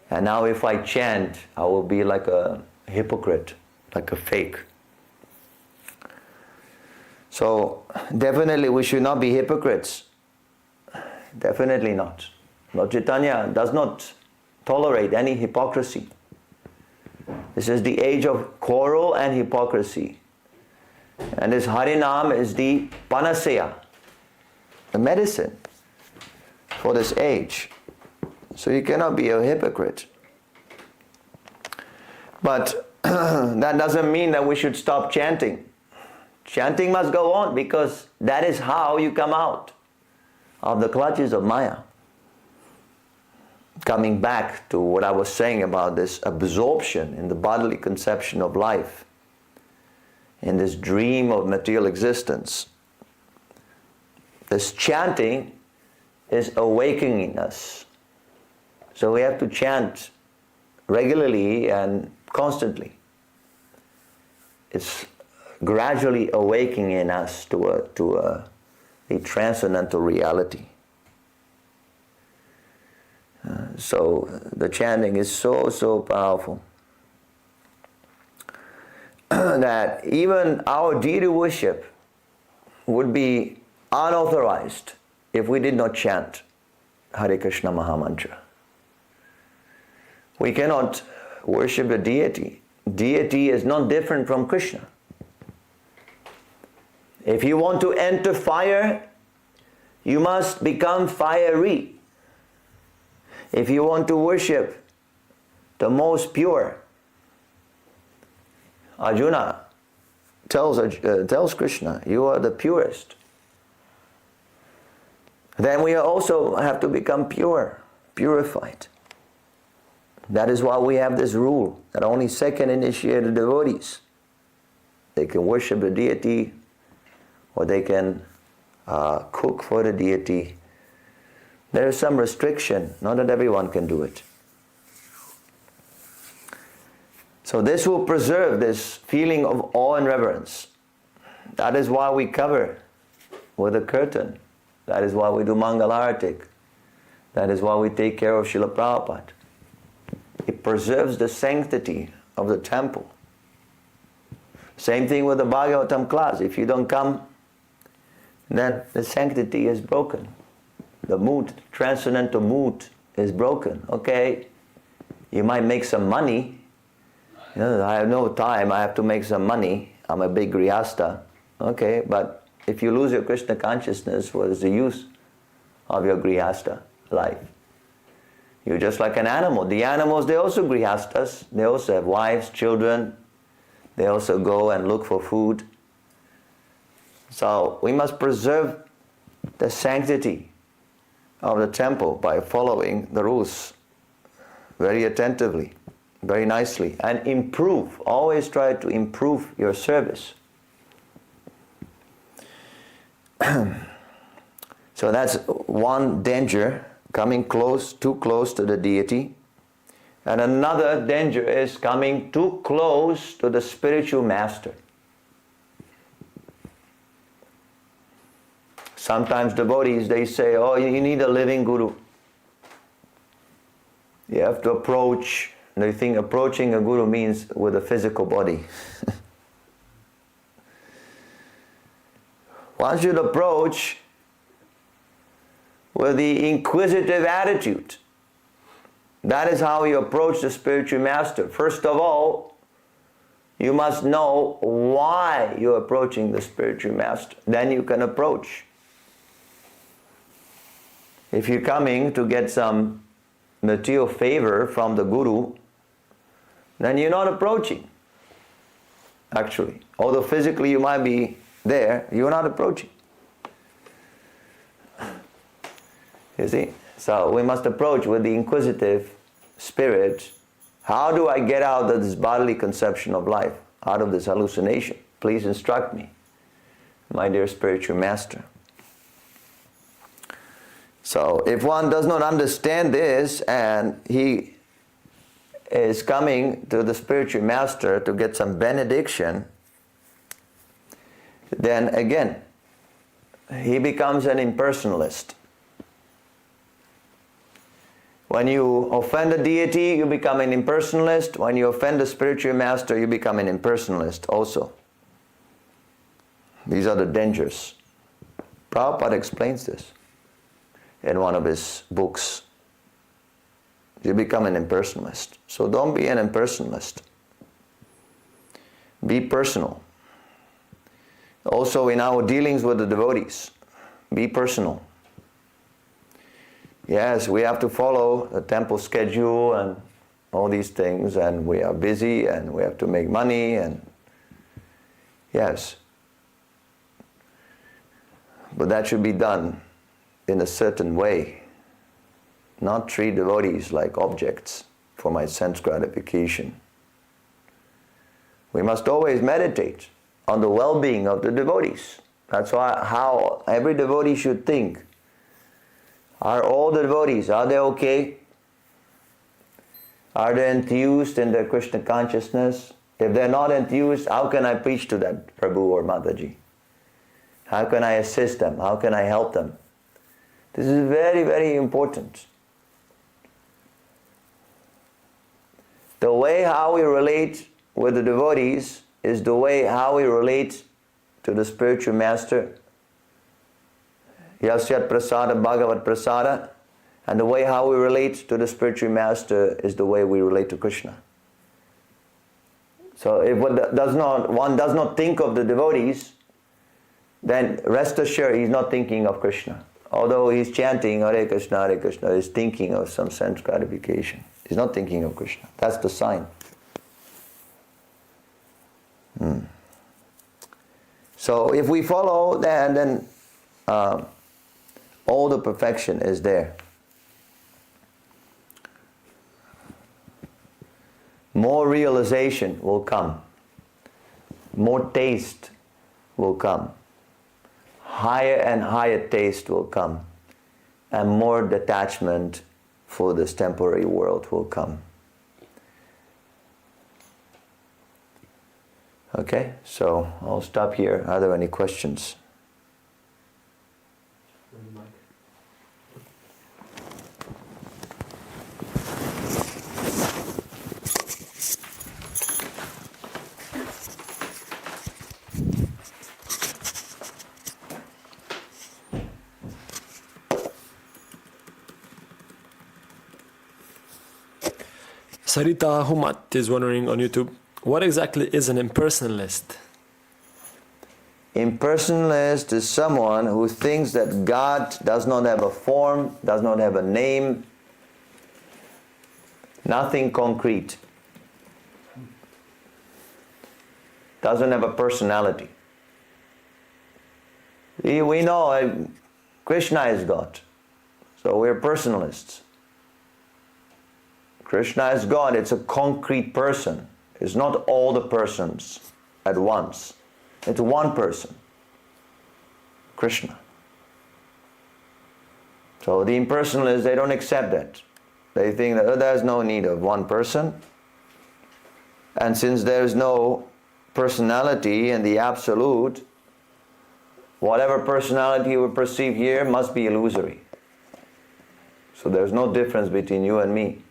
And now if I chant, I will be like a hypocrite, like a fake. So definitely we should not be hypocrites. Definitely not. Lord Chaitanya does not tolerate any hypocrisy. This is the age of quarrel and hypocrisy. And this Harinam is the panacea, the medicine for this age. So you cannot be a hypocrite. But that doesn't mean that we should stop chanting. Chanting must go on, because that is how you come out of the clutches of Maya. Coming back to what I was saying about this absorption in the bodily conception of life, in this dream of material existence. This chanting is awakening us. So we have to chant regularly and constantly. It's gradually awakening in us to a transcendental reality. So the chanting is so powerful that even our deity worship would be unauthorized if we did not chant Hare Krishna Mahamantra. We cannot worship the deity. Deity is not different from Krishna. If you want to enter fire, you must become fiery. If you want to worship the most pure, Arjuna tells Krishna, you are the purest. Then we also have to become pure, purified. That is why we have this rule that only second initiated devotees, they can worship the deity or they can cook for the deity. There is some restriction, not that everyone can do it. So this will preserve this feeling of awe and reverence. That is why we cover with a curtain. That is why we do Mangalartik. That is why we take care of Srila Prabhupada. It preserves the sanctity of the temple. Same thing with the Bhagavatam class. If you don't come, then the sanctity is broken. The mood, transcendental mood is broken. Okay, you might make some money. You know, I have no time, I have to make some money. I'm a big grihasta. Okay, but if you lose your Krishna consciousness, what is the use of your grihasta life? You're just like an animal. The animals, they also grihastas. They also have wives, children. They also go and look for food. So we must preserve the sanctity of the temple by following the rules very attentively, very nicely, and improve. Always try to improve your service. So that's one danger, coming too close to the deity. And another danger is coming too close to the spiritual master. Sometimes devotees, they say, oh, you need a living guru. You have to approach. They think approaching a guru means with a physical body. One should approach with the inquisitive attitude. That is how you approach the spiritual master. First of all, you must know why you're approaching the spiritual master. Then you can approach. If you're coming to get some material favor from the guru, then you're not approaching, actually. Although physically you might be there, you're not approaching. You see? So we must approach with the inquisitive spirit. How do I get out of this bodily conception of life, out of this hallucination? Please instruct me, my dear spiritual master. So if one does not understand this and he is coming to the spiritual master to get some benediction, then again, he becomes an impersonalist. When you offend a deity, you become an impersonalist. When you offend the spiritual master, you become an impersonalist also. These are the dangers. Prabhupada explains this in one of his books. You become an impersonalist. So don't be an impersonalist. Be personal. Also in our dealings with the devotees, be personal. Yes, we have to follow the temple schedule and all these things, and we are busy and we have to make money, and yes. But that should be done in a certain way. Not treat devotees like objects for my sense gratification. We must always meditate on the well-being of the devotees. That's how every devotee should think. Are all the devotees, are they okay? Are they enthused in their Krishna consciousness? If they're not enthused, how can I preach to them, Prabhu or Mataji? How can I assist them? How can I help them? This is very, very important. The way how we relate with the devotees is the way how we relate to the spiritual master. Yasyat prasada bhagavat prasada. And the way how we relate to the spiritual master is the way we relate to Krishna. So if one does not think of the devotees, then rest assured he's not thinking of Krishna. Although he's chanting Hare Krishna, he's thinking of some sense gratification. He's not thinking of Krishna. That's the sign. So if we follow that, then all the perfection is there. More realization will come. More taste will come. Higher and higher taste will come. And more detachment for this temporary world will come. Okay, so I'll stop here. Are there any questions? Sarita Humat is wondering on YouTube, what exactly is an impersonalist? Impersonalist is someone who thinks that God does not have a form, does not have a name, nothing concrete, doesn't have a personality. We know Krishna is God, so we're personalists. Krishna is God, it's a concrete person. It's not all the persons at once. It's one person, Krishna. So the impersonalists, they don't accept that. They think that there's no need of one person. And since there's no personality in the absolute, whatever personality we perceive here must be illusory. So there's no difference between you and me.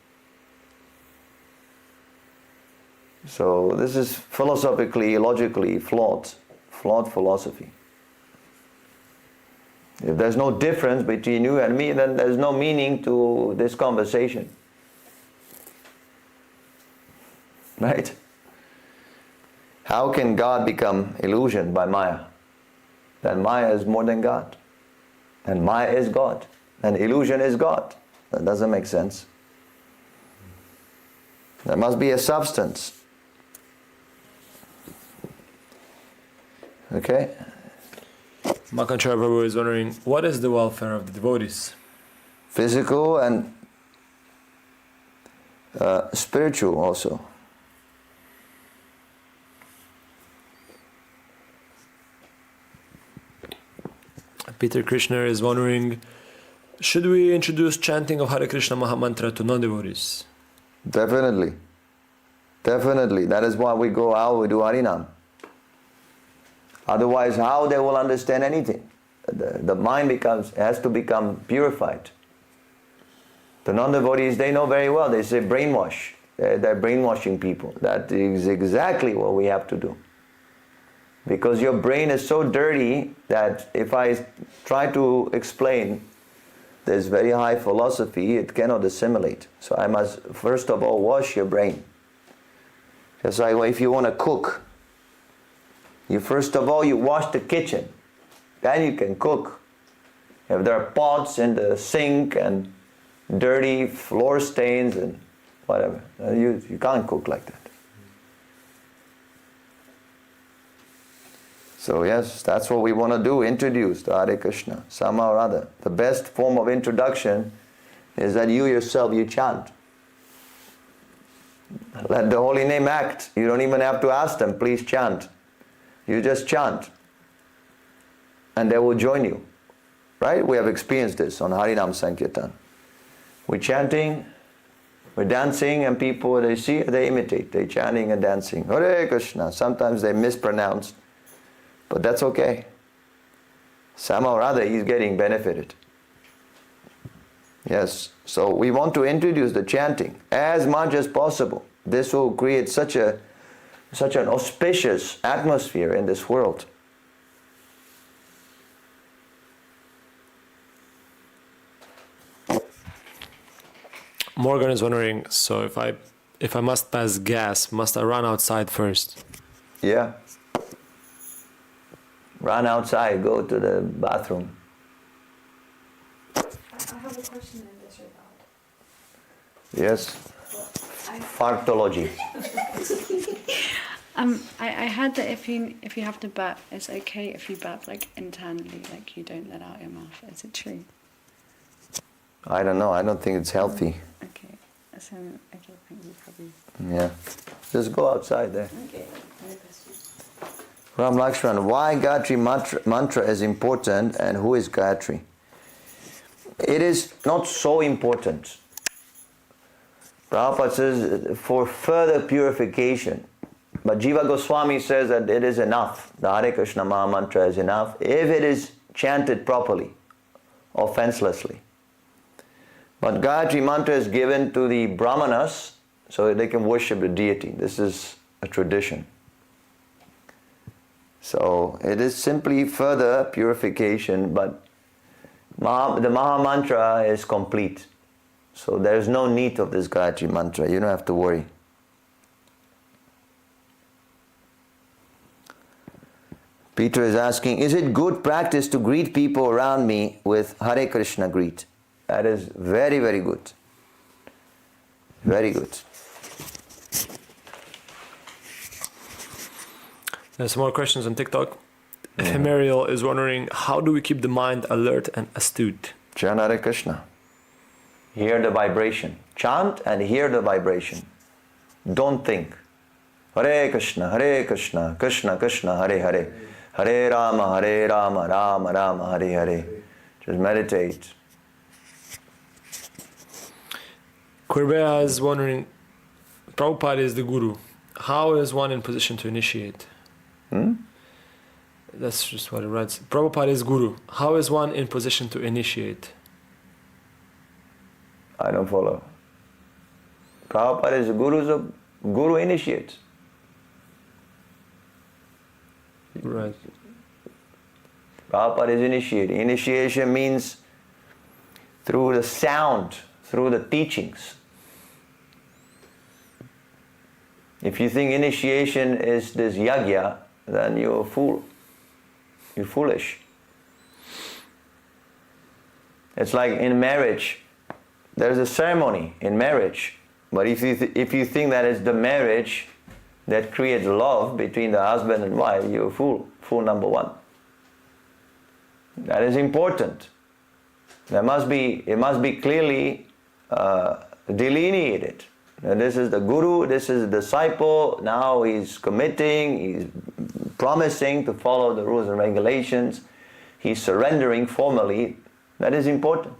So this is philosophically, logically flawed philosophy. If there's no difference between you and me, then there's no meaning to this conversation. Right? How can God become illusion by Maya? Then Maya is more than God. And Maya is God. And illusion is God. That doesn't make sense. There must be a substance. Okay? Makanchara Prabhu is wondering, what is the welfare of the devotees? Physical and spiritual also. Peter Krishna is wondering, should we introduce chanting of Hare Krishna Mahamantra to non-devotees? Definitely. Definitely. That is why we go out, we do Harinam. Otherwise, how they will understand anything? The mind has to become purified. The non-devotees, they know very well. They say brainwash. They're brainwashing people. That is exactly what we have to do. Because your brain is so dirty that if I try to explain this very high philosophy, it cannot assimilate. So I must first of all wash your brain. Just like if you want to cook, you first of all you wash the kitchen, then you can cook. If there are pots in the sink and dirty floor stains and whatever, you can't cook like that. So yes, that's what we want to do, introduce the Hare Krishna, somehow or other. The best form of introduction is that you yourself, you chant. Let the holy name act. You don't even have to ask them, please chant. You just chant. And they will join you. Right? We have experienced this on Harinam Sankirtan. We're chanting, We're dancing and people, they see, they imitate, they're chanting and dancing. Hare Krishna. Sometimes they mispronounce, but that's okay. Somehow or other he's getting benefited. Yes, so we want to introduce the chanting as much as possible. This will create such an auspicious atmosphere in this world. Morgan is wondering, so if I must pass gas, must I run outside first? Yeah. Run outside, go to the bathroom. I have a question in this regard. Yes. Fartology. I heard that if you have to burp, it's okay if you burp like internally, like you don't let out your mouth. Is it true? I don't know. I don't think it's healthy. Okay. So okay, thank you, Prabhu. Yeah. Just go outside there. Okay. No question. Ram Lakshman, why Gayatri mantra is important and who is Gayatri? It is not so important. Prabhupada says for further purification. But Jiva Goswami says that it is enough. The Hare Krishna Maha Mantra is enough if it is chanted properly, offenselessly. But Gayatri mantra is given to the Brahmanas so that they can worship the deity. This is a tradition. So it is simply further purification, but the Maha Mantra is complete. So there is no need of this Gayatri mantra. You don't have to worry. Peter is asking, is it good practice to greet people around me with Hare Krishna greet? That is very, very good. Very good. There's some more questions on TikTok. Ephemeral is wondering, how do we keep the mind alert and astute? Chant Hare Krishna. Hear the vibration. Chant and hear the vibration. Don't think. Hare Krishna, Krishna Krishna, Hare Hare. Hare Rama, Rama Rama, Hare Hare. Just meditate. Quirbea is wondering, Prabhupada is the guru. How is one in position to initiate? That's just what it writes. Prabhupada is guru. How is one in position to initiate? I don't follow. Prabhupada is the guru initiates. Right. Prabhupada is initiating. Initiation means through the sound, through the teachings. If you think initiation is this yagya, then you're a fool. You're foolish. It's like in marriage, there's a ceremony in marriage. But if you think that it's the marriage that creates love between the husband and wife, you're a fool. Fool number one. That is important. It must be clearly delineated. And this is the guru, this is the disciple, now he's committing, he's promising to follow the rules and regulations, he's surrendering formally. That is important.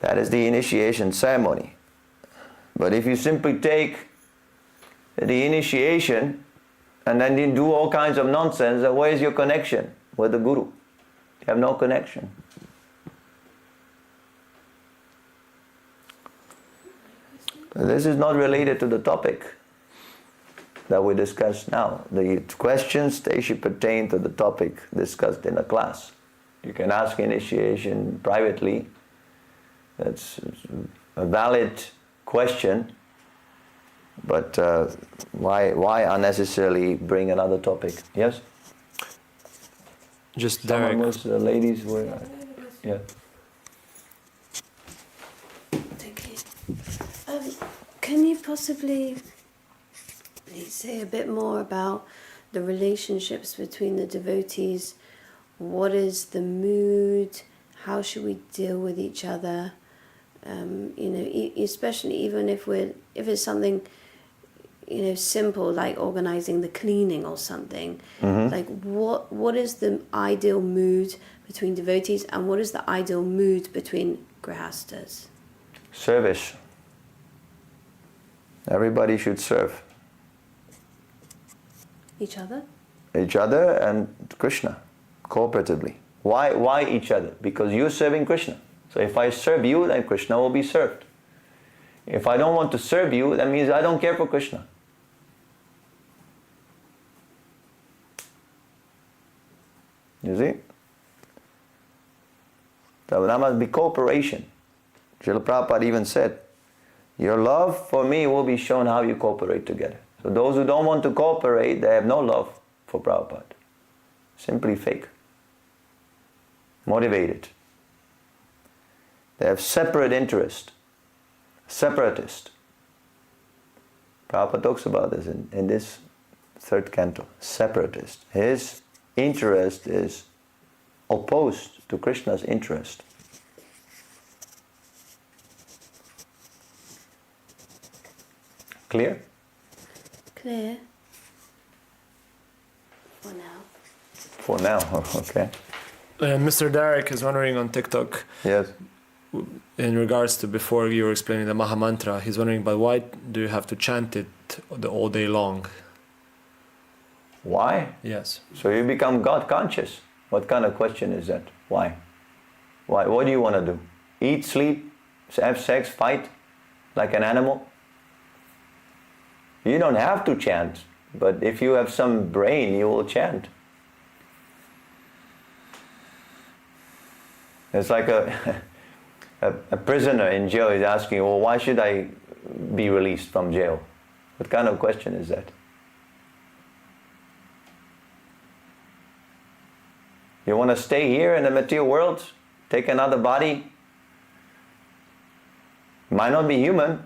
That is the initiation ceremony. But if you simply take the initiation and then you do all kinds of nonsense, then where is your connection with the guru? You have no connection. This is not related to the topic that we discussed now. The questions, they should pertain to the topic discussed in the class. You can ask initiation privately. That's a valid question. But why unnecessarily bring another topic? Yes? Just Derek. The ladies were... Yeah. Can you possibly say a bit more about the relationships between the devotees? What is the mood? How should we deal with each other? Especially even if it's something, simple like organizing the cleaning or something. Mm-hmm. Like what is the ideal mood between devotees and what is the ideal mood between grihastas? Service. Everybody should serve Each other? each other and Krishna cooperatively. Why each other? Because you're serving Krishna. So if I serve you, then Krishna will be served. If I don't want to serve you, that means I don't care for Krishna. You see? So there must be cooperation. Srila Prabhupada even said, your love for me will be shown how you cooperate together. So those who don't want to cooperate, they have no love for Prabhupada. Simply fake. Motivated. They have separate interest. Separatist. Prabhupada talks about this in this third canto. Separatist. His interest is opposed to Krishna's interest. Clear? Clear. For now. For now, okay. Mr. Derek is wondering on TikTok, Yes. in regards to before you were explaining the Maha Mantra, he's wondering, but why do you have to chant it all day long? Why? Yes. So you become God conscious. What kind of question is that? Why? Why? What do you want to do? Eat, sleep, have sex, fight like an animal? You don't have to chant, but if you have some brain, you will chant. It's like a prisoner in jail is asking, well, why should I be released from jail? What kind of question is that? You want to stay here in the material world? Take another body? Might not be human.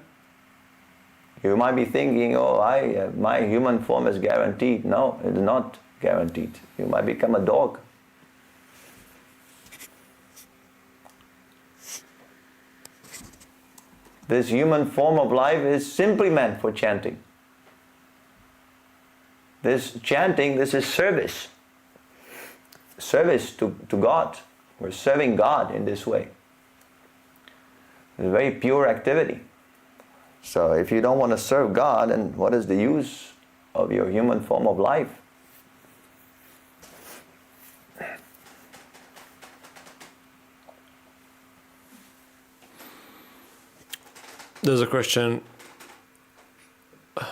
You might be thinking, oh, my human form is guaranteed. No, it's not guaranteed. You might become a dog. This human form of life is simply meant for chanting. This chanting, this is service. Service to God. We're serving God in this way. It's a very pure activity. So if you don't want to serve God, then what is the use of your human form of life? There's a question, I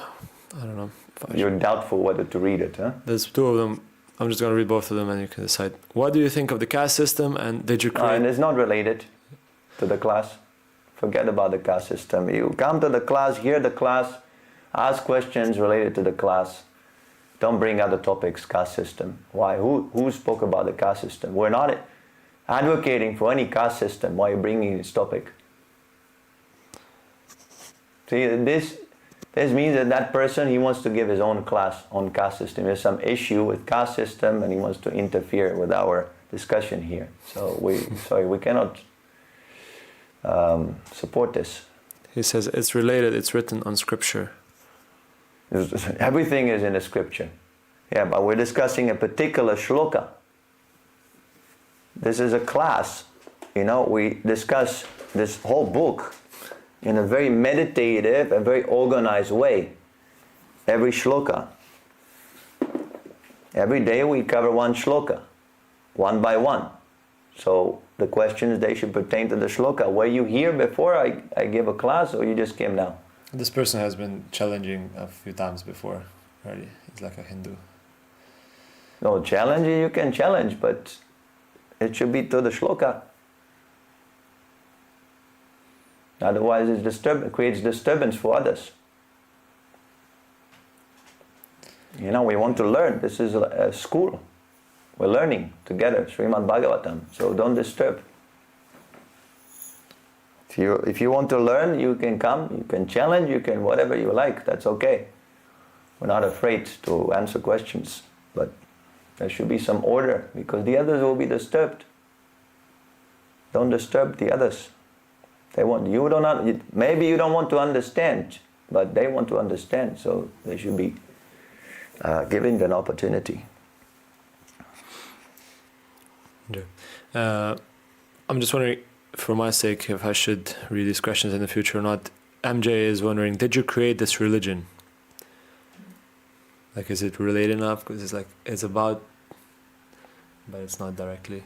don't know. You're doubtful whether to read it, huh? There's two of them. I'm just going to read both of them and you can decide. What do you think of the caste system, and did you create... And it's not related to the class. Forget about the caste system. You come to the class, hear the class, ask questions related to the class. Don't bring other topics, caste system. Why? Who spoke about the caste system? We're not advocating for any caste system. Why are you bringing this topic? See, this means that person, he wants to give his own class on caste system. There's some issue with caste system and he wants to interfere with our discussion here. So we cannot support this. He says it's related, it's written on scripture. Everything is in the scripture. Yeah, but we're discussing a particular shloka. This is a class. We discuss this whole book in a very meditative and very organized way. Every shloka. Every day we cover one shloka, one by one. So the questions, they should pertain to the shloka. Were you here before I give a class, or you just came now? This person has been challenging a few times before already. He's like a Hindu. No, challenging, you can challenge, but it should be to the shloka. Otherwise it creates disturbance for others. We want to learn. This is a school. We're learning together, Srimad Bhagavatam. So don't disturb. If you want to learn, you can come, you can challenge, you can whatever you like. That's okay. We're not afraid to answer questions. But there should be some order, because the others will be disturbed. Don't disturb the others. Maybe you don't want to understand, but they want to understand, so they should be given an opportunity. I'm just wondering, for my sake, if I should read these questions in the future or not. MJ is wondering, did you create this religion? Like, is it related enough? Because it's like, it's about, but it's not directly.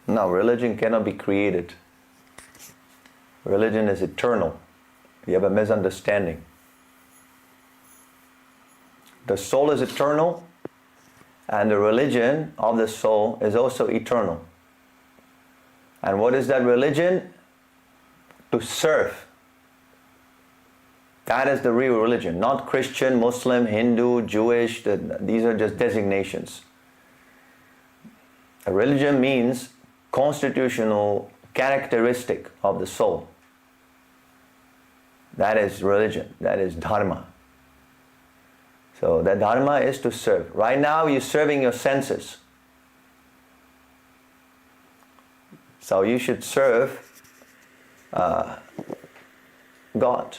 No, religion cannot be created. Religion is eternal. You have a misunderstanding. The soul is eternal, and the religion of the soul is also eternal. And what is that religion? To serve. That is the real religion, not Christian, Muslim, Hindu, Jewish. These are just designations. A religion means constitutional characteristic of the soul. That is religion. That is dharma. So the dharma is to serve. Right now you're serving your senses. So you should serve God.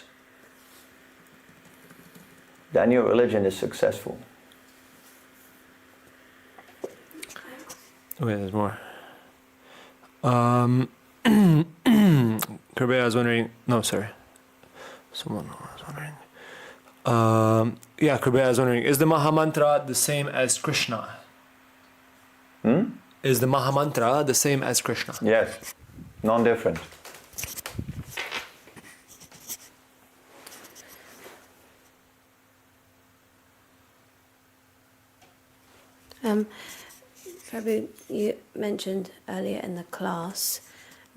Then your religion is successful. Okay, there's more. Kirby, I was wondering. No, sorry. Someone was wondering. Yeah, Kirby, I was wondering. Is the Mahamantra the same as Krishna? Is the Mahamantra the same as Krishna? Yes, non-different. Prabhu, you mentioned earlier in the class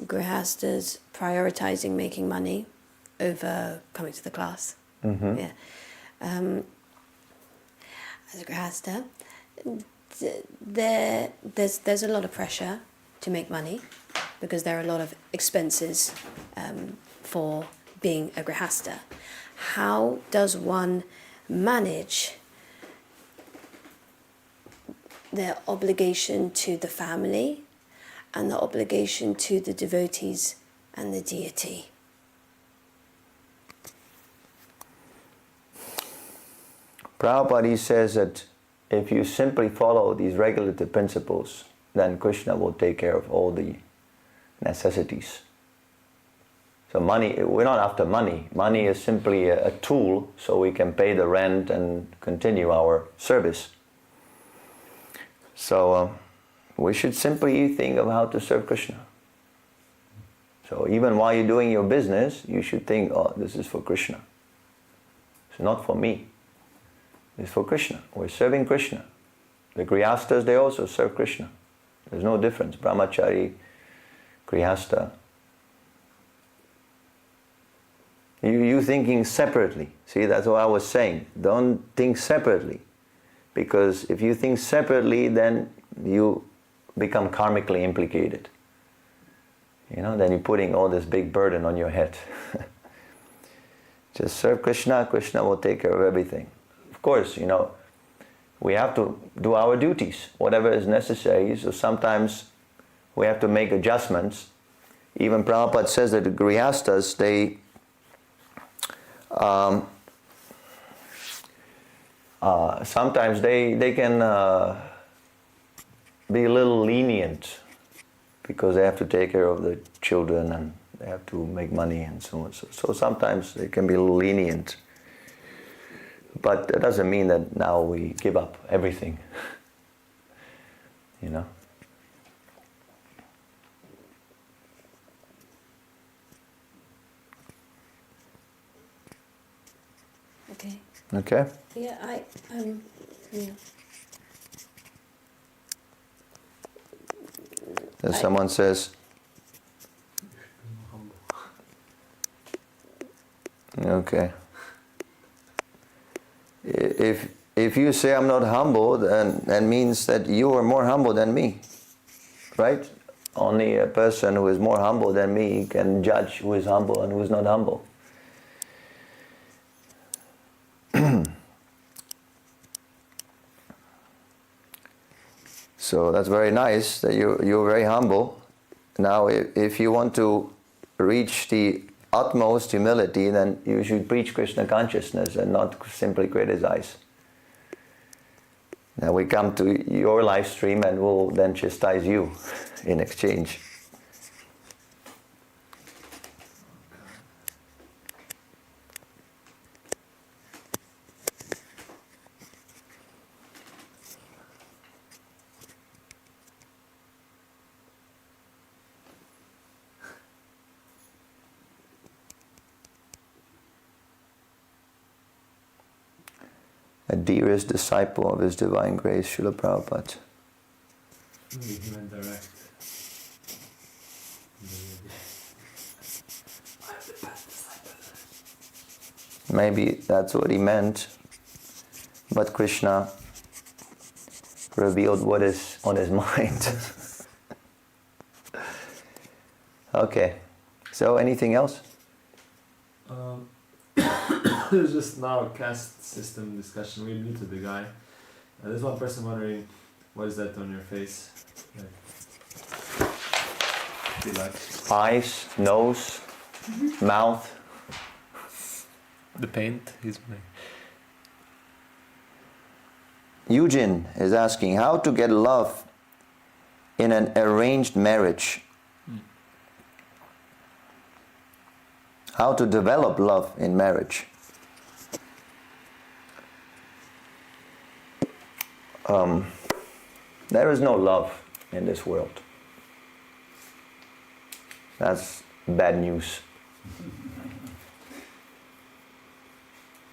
grihastas prioritizing making money over coming to the class. Mm-hmm. Yeah. As a grihasta, there's a lot of pressure to make money because there are a lot of expenses for being a grihasta. How does one manage their obligation to the family and the obligation to the devotees and the deity? Prabhupada says that if you simply follow these regulative principles, then Krishna will take care of all the necessities. So money, we're not after money. Money is simply a tool so we can pay the rent and continue our service. So we should simply think of how to serve Krishna. So even while you're doing your business, you should think, oh, this is for Krishna. It's not for me. It's for Krishna. We're serving Krishna. The Grihastas, they also serve Krishna. There's no difference. Brahmachari, Grihasta. You thinking separately. See, that's what I was saying. Don't think separately. Because if you think separately, then you become karmically implicated. You know, then you're putting all this big burden on your head. Just serve Krishna, Krishna will take care of everything. Of course, you know, we have to do our duties, whatever is necessary. So sometimes we have to make adjustments. Even Prabhupada says that the Grihastas, they sometimes they can be a little lenient because they have to take care of the children and they have to make money and so on. So sometimes they can be a little lenient. But it doesn't mean that now we give up everything. You know? Okay. Okay? Yeah, yeah. Then someone says, okay. If you say I'm not humble, then that means that you are more humble than me, right? Only a person who is more humble than me can judge who is humble and who is not humble. So that's very nice that you're very humble. Now, if you want to reach the utmost humility, then you should preach Krishna consciousness and not simply criticize. Now we come to your live stream and we'll then chastise you in exchange. dearest disciple of His Divine Grace, Srila Prabhupada. Maybe he meant direct. Maybe that's what he meant, but Krishna revealed what is on his mind. Okay, so anything else? There's just now a caste system discussion. We new to the guy. There's one person wondering, what is that on your face? Like Eyes, nose, mouth. the paint he's wearing. Eugene is asking how to get love in an arranged marriage. How to develop love in marriage. There is no love in this world. That's bad news.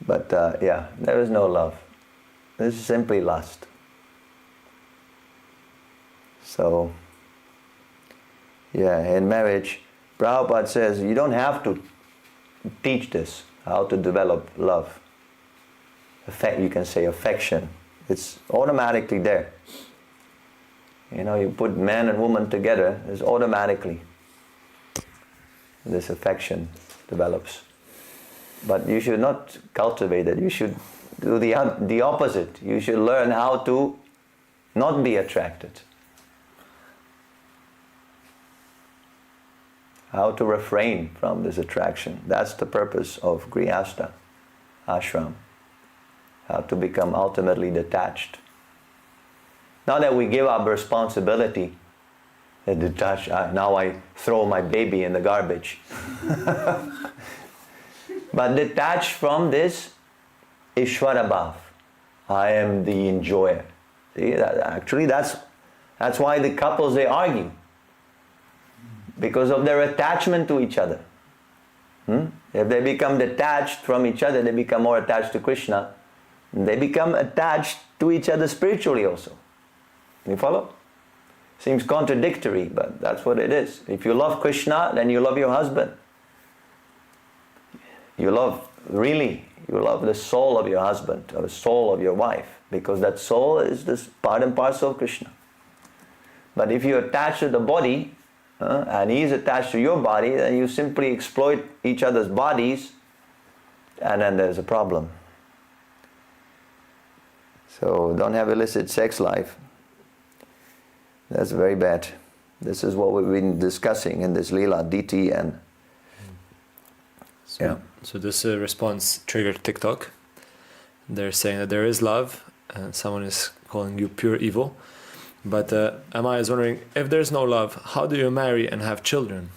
But yeah, there is no love. This is simply lust. So, yeah, in marriage, Prabhupada says you don't have to teach this, how to develop love. You can say affection. It's automatically there. You know, you put man and woman together, it's automatically this affection develops. But you should not cultivate it. You should do the opposite. You should learn how to not be attracted. How to refrain from this attraction. That's the purpose of Grihastha ashram. How to become ultimately detached. Not that we give up responsibility. Detached. Now I throw my baby in the garbage. But detached from this Ishvara Bhav. I am the enjoyer. See, actually that's why the couples, they argue. Because of their attachment to each other. If they become detached from each other, they become more attached to Krishna. They become attached to each other spiritually also. You follow? Seems contradictory, but that's what it is. If you love Krishna, then you love your husband. You love the soul of your husband, or the soul of your wife, because that soul is this part and parcel of Krishna. But if you attach to the body, and he is attached to your body, then you simply exploit each other's bodies, and then there's a problem. So don't have illicit sex life. That's very bad. This is what we've been discussing in this Leela, DT, and yeah. So this response triggered TikTok. They're saying that there is love, and someone is calling you pure evil. But Amaya is wondering, if there's no love, how do you marry and have children?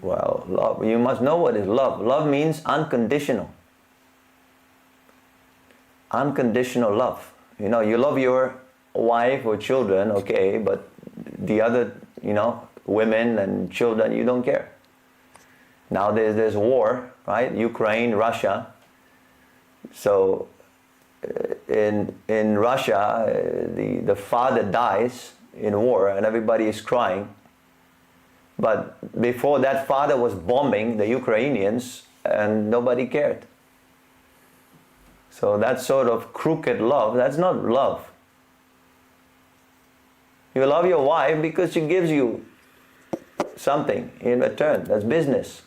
Well, love, you must know what is love. Love means unconditional. Unconditional love. You know, you love your wife or children, okay, but the other, women and children, you don't care. Now there's war, right? Ukraine, Russia. So in Russia, the father dies in war and everybody is crying. But before that, father was bombing the Ukrainians and nobody cared. So that sort of crooked love, that's not love. You love your wife because she gives you something in return. That's business.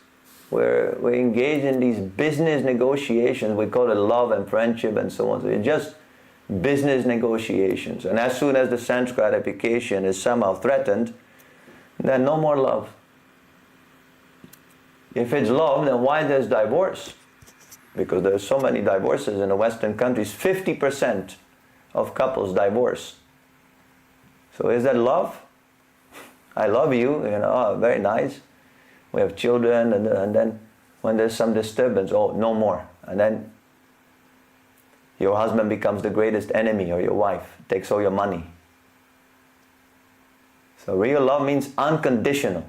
We're engaged in these business negotiations. We call it love and friendship and so on. So it's just business negotiations. And as soon as the sense gratification is somehow threatened, then no more love. If it's love, then why there's divorce? Because there's so many divorces in the Western countries. 50% of couples divorce. So is that love? I love you, very nice. We have children, and then when there's some disturbance, no more. And then your husband becomes the greatest enemy, or your wife takes all your money. So real love means unconditional.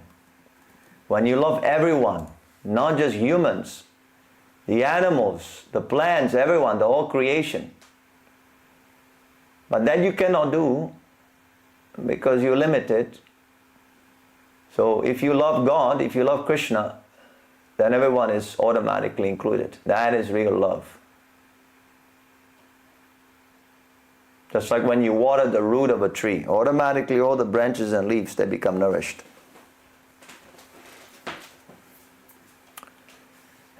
When you love everyone, not just humans, the animals, the plants, everyone, the whole creation. But that you cannot do because you're limited. So if you love God, if you love Krishna, then everyone is automatically included. That is real love. Just like when you water the root of a tree, automatically all the branches and leaves, they become nourished.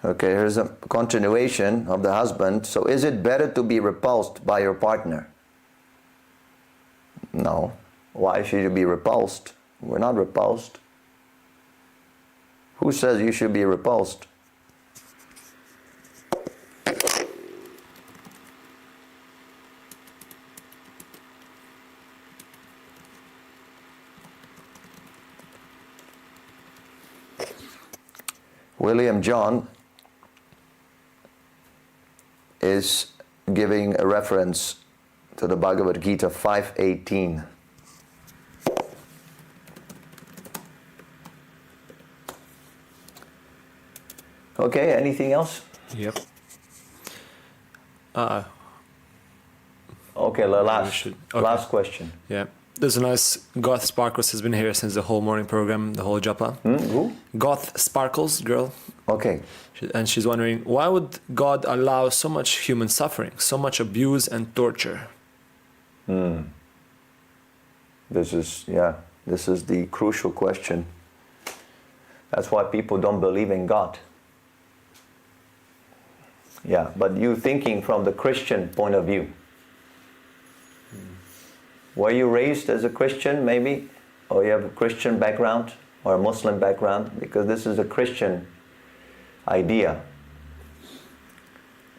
Okay, here's a continuation of the husband. So is it better to be repulsed by your partner? No. Why should you be repulsed? We're not repulsed. Who says you should be repulsed? William John is giving a reference to the Bhagavad Gita 5:18. Okay, anything else? Yep. Okay, the Okay. last question. Yeah. There's a nice Goth Sparkles has been here since the whole morning program, the whole japa. Who? Goth Sparkles, girl. Okay. And she's wondering, why would God allow so much human suffering, so much abuse and torture? This is the crucial question. That's why people don't believe in God. Yeah, but you thinking from the Christian point of view. Were you raised as a Christian maybe? Or you have a Christian background or a Muslim background? Because this is a Christian idea.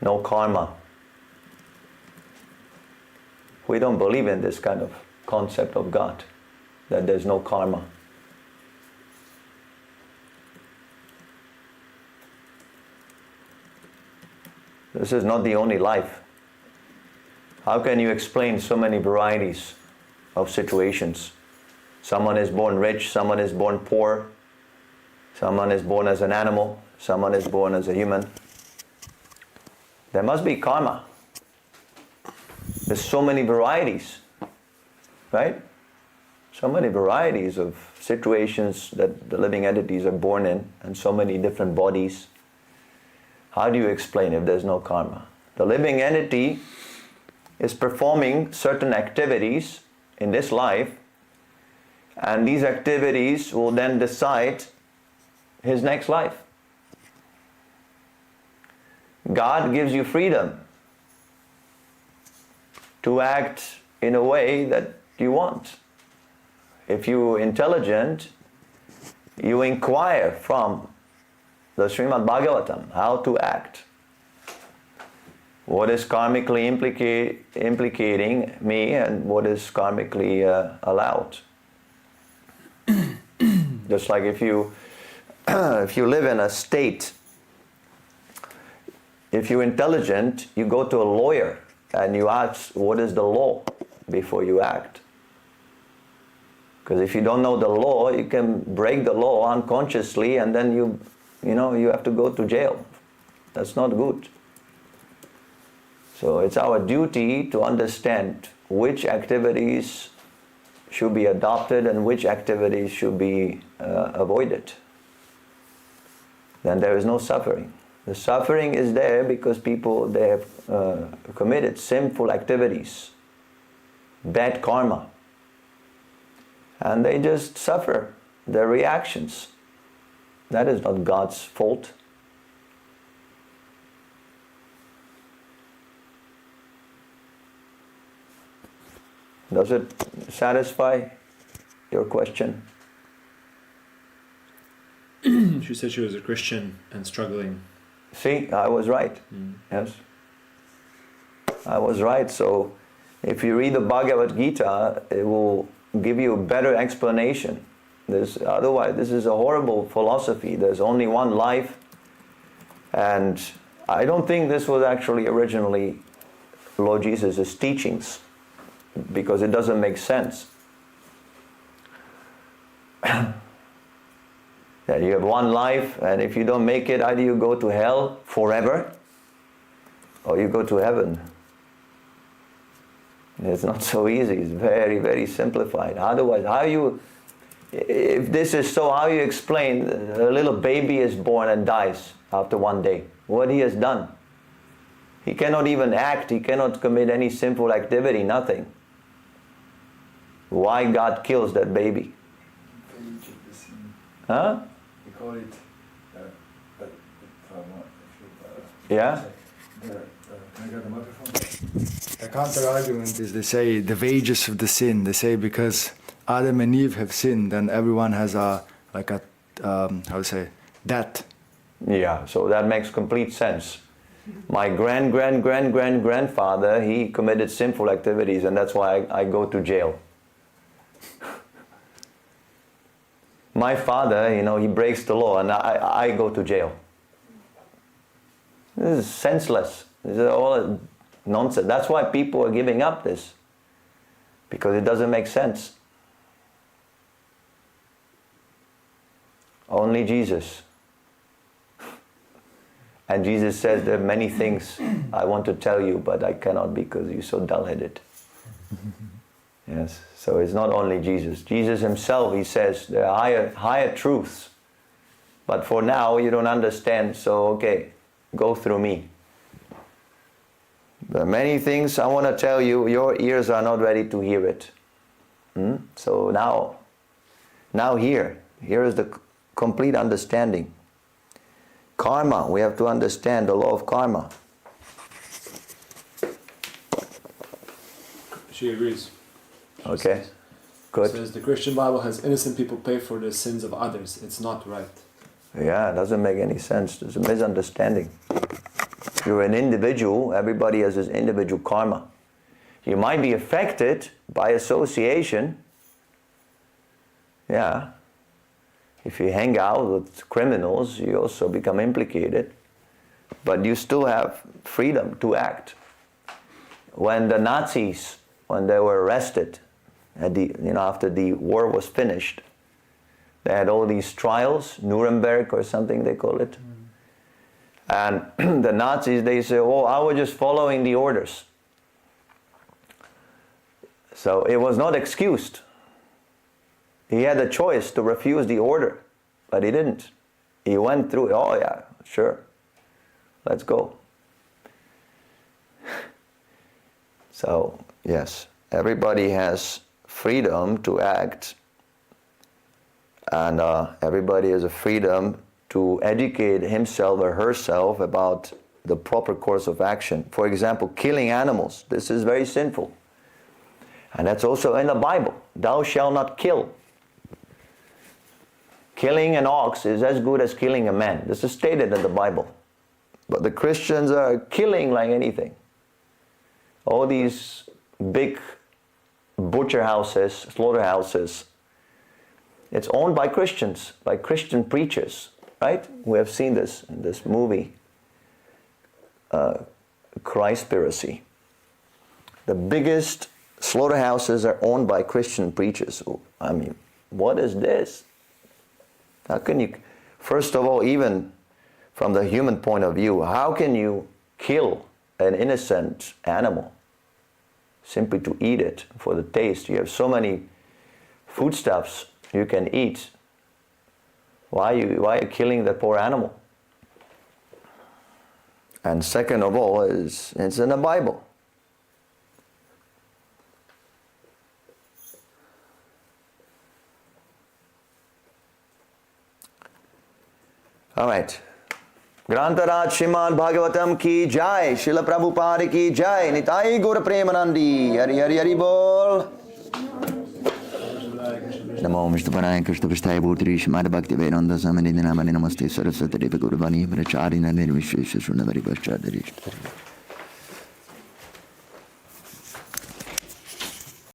No karma. We don't believe in this kind of concept of God, that there's no karma. This is not the only life. How can you explain so many varieties of situations? Someone is born rich, someone is born poor, someone is born as an animal, someone is born as a human. There must be karma. There's so many varieties, right? So many varieties of situations that the living entities are born in, and so many different bodies. How do you explain if there's no karma? The living entity is performing certain activities in this life, and these activities will then decide his next life. God gives you freedom to act in a way that you want. If you're intelligent, you inquire from the Srimad Bhagavatam how to act. What is karmically implicating me and what is karmically allowed. Just like if you live in a state, if you're intelligent, you go to a lawyer and you ask what is the law before you act. Because if you don't know the law, you can break the law unconsciously and then you have to go to jail. That's not good. So it's our duty to understand which activities should be adopted and which activities should be avoided. Then there is no suffering. The suffering is there because people, they have committed sinful activities, bad karma, and they just suffer their reactions. That is not God's fault. Does it satisfy your question? She said she was a Christian and struggling. See, I was right. Yes. I was right. So if you read the Bhagavad Gita, it will give you a better explanation. Otherwise, this is a horrible philosophy. There's only one life. And I don't think this was actually originally Lord Jesus' teachings, because it doesn't make sense. That you have one life, and if you don't make it, either you go to hell forever, or you go to heaven. It's not so easy. It's very, very simplified. Otherwise, if this is so, how you explain a little baby is born and dies after one day? What he has done? He cannot even act. He cannot commit any sinful activity. Nothing. Why God kills that baby? Huh? We call it. Yeah? Can I get the microphone? The counter argument is they say the wages of the sin. They say because Adam and Eve have sinned, then everyone has debt. Yeah, so that makes complete sense. My grandfather, he committed sinful activities, and that's why I go to jail. My father, he breaks the law, and I go to jail. This is senseless. This is all nonsense. That's why people are giving up this, because it doesn't make sense. Only Jesus. And Jesus says there are many things I want to tell you, but I cannot because you're so dull-headed. Yes, so it's not only Jesus. Jesus himself, he says there are higher truths. But for now you don't understand, so okay, go through me. There are many things I want to tell you, your ears are not ready to hear it. So now here is the complete understanding. Karma, we have to understand the law of karma. She agrees. Okay, She good. says the Christian Bible has innocent people pay for the sins of others. It's not right. Yeah, it doesn't make any sense. There's a misunderstanding. You're an individual, everybody has his individual karma. You might be affected by association. Yeah. If you hang out with criminals, you also become implicated. But you still have freedom to act. When the Nazis, when they were arrested, after the war was finished, they had all these trials, Nuremberg or something they call it. And the Nazis, they say, oh, I was just following the orders. So it was not excused. He had a choice to refuse the order, but he didn't. He went through, oh yeah, sure, let's go. So, yes, everybody has freedom to act, and everybody has a freedom to educate himself or herself about the proper course of action. For example, killing animals, this is very sinful. And that's also in the Bible. Thou shalt not kill. Killing an ox is as good as killing a man. This is stated in the Bible. But the Christians are killing like anything. All these big butcher houses, slaughterhouses, it's owned by Christians, by Christian preachers, right? We have seen this in this movie, Christ-spiracy. The biggest slaughterhouses are owned by Christian preachers. I mean, what is this? How can you, first of all, even from the human point of view, how can you kill an innocent animal simply to eat it for the taste? You have so many foodstuffs you can eat. Why are you killing that poor animal? And second of all, it's in the Bible. All right. Grantaraj Srimad Bhagavatam ki jai, Srila Prabhupada ki jai, Nitai Gaura Premanandi, Hari Hari Hari Bol. Namo Mr. Paraya Krishna Prasthaya Bhutri Srimad Bhakti Vedanta Samanidhi Namani Namaste Saraswati Deva Guruvani Bracharina Nirvishesha Sunavari Paschadarish.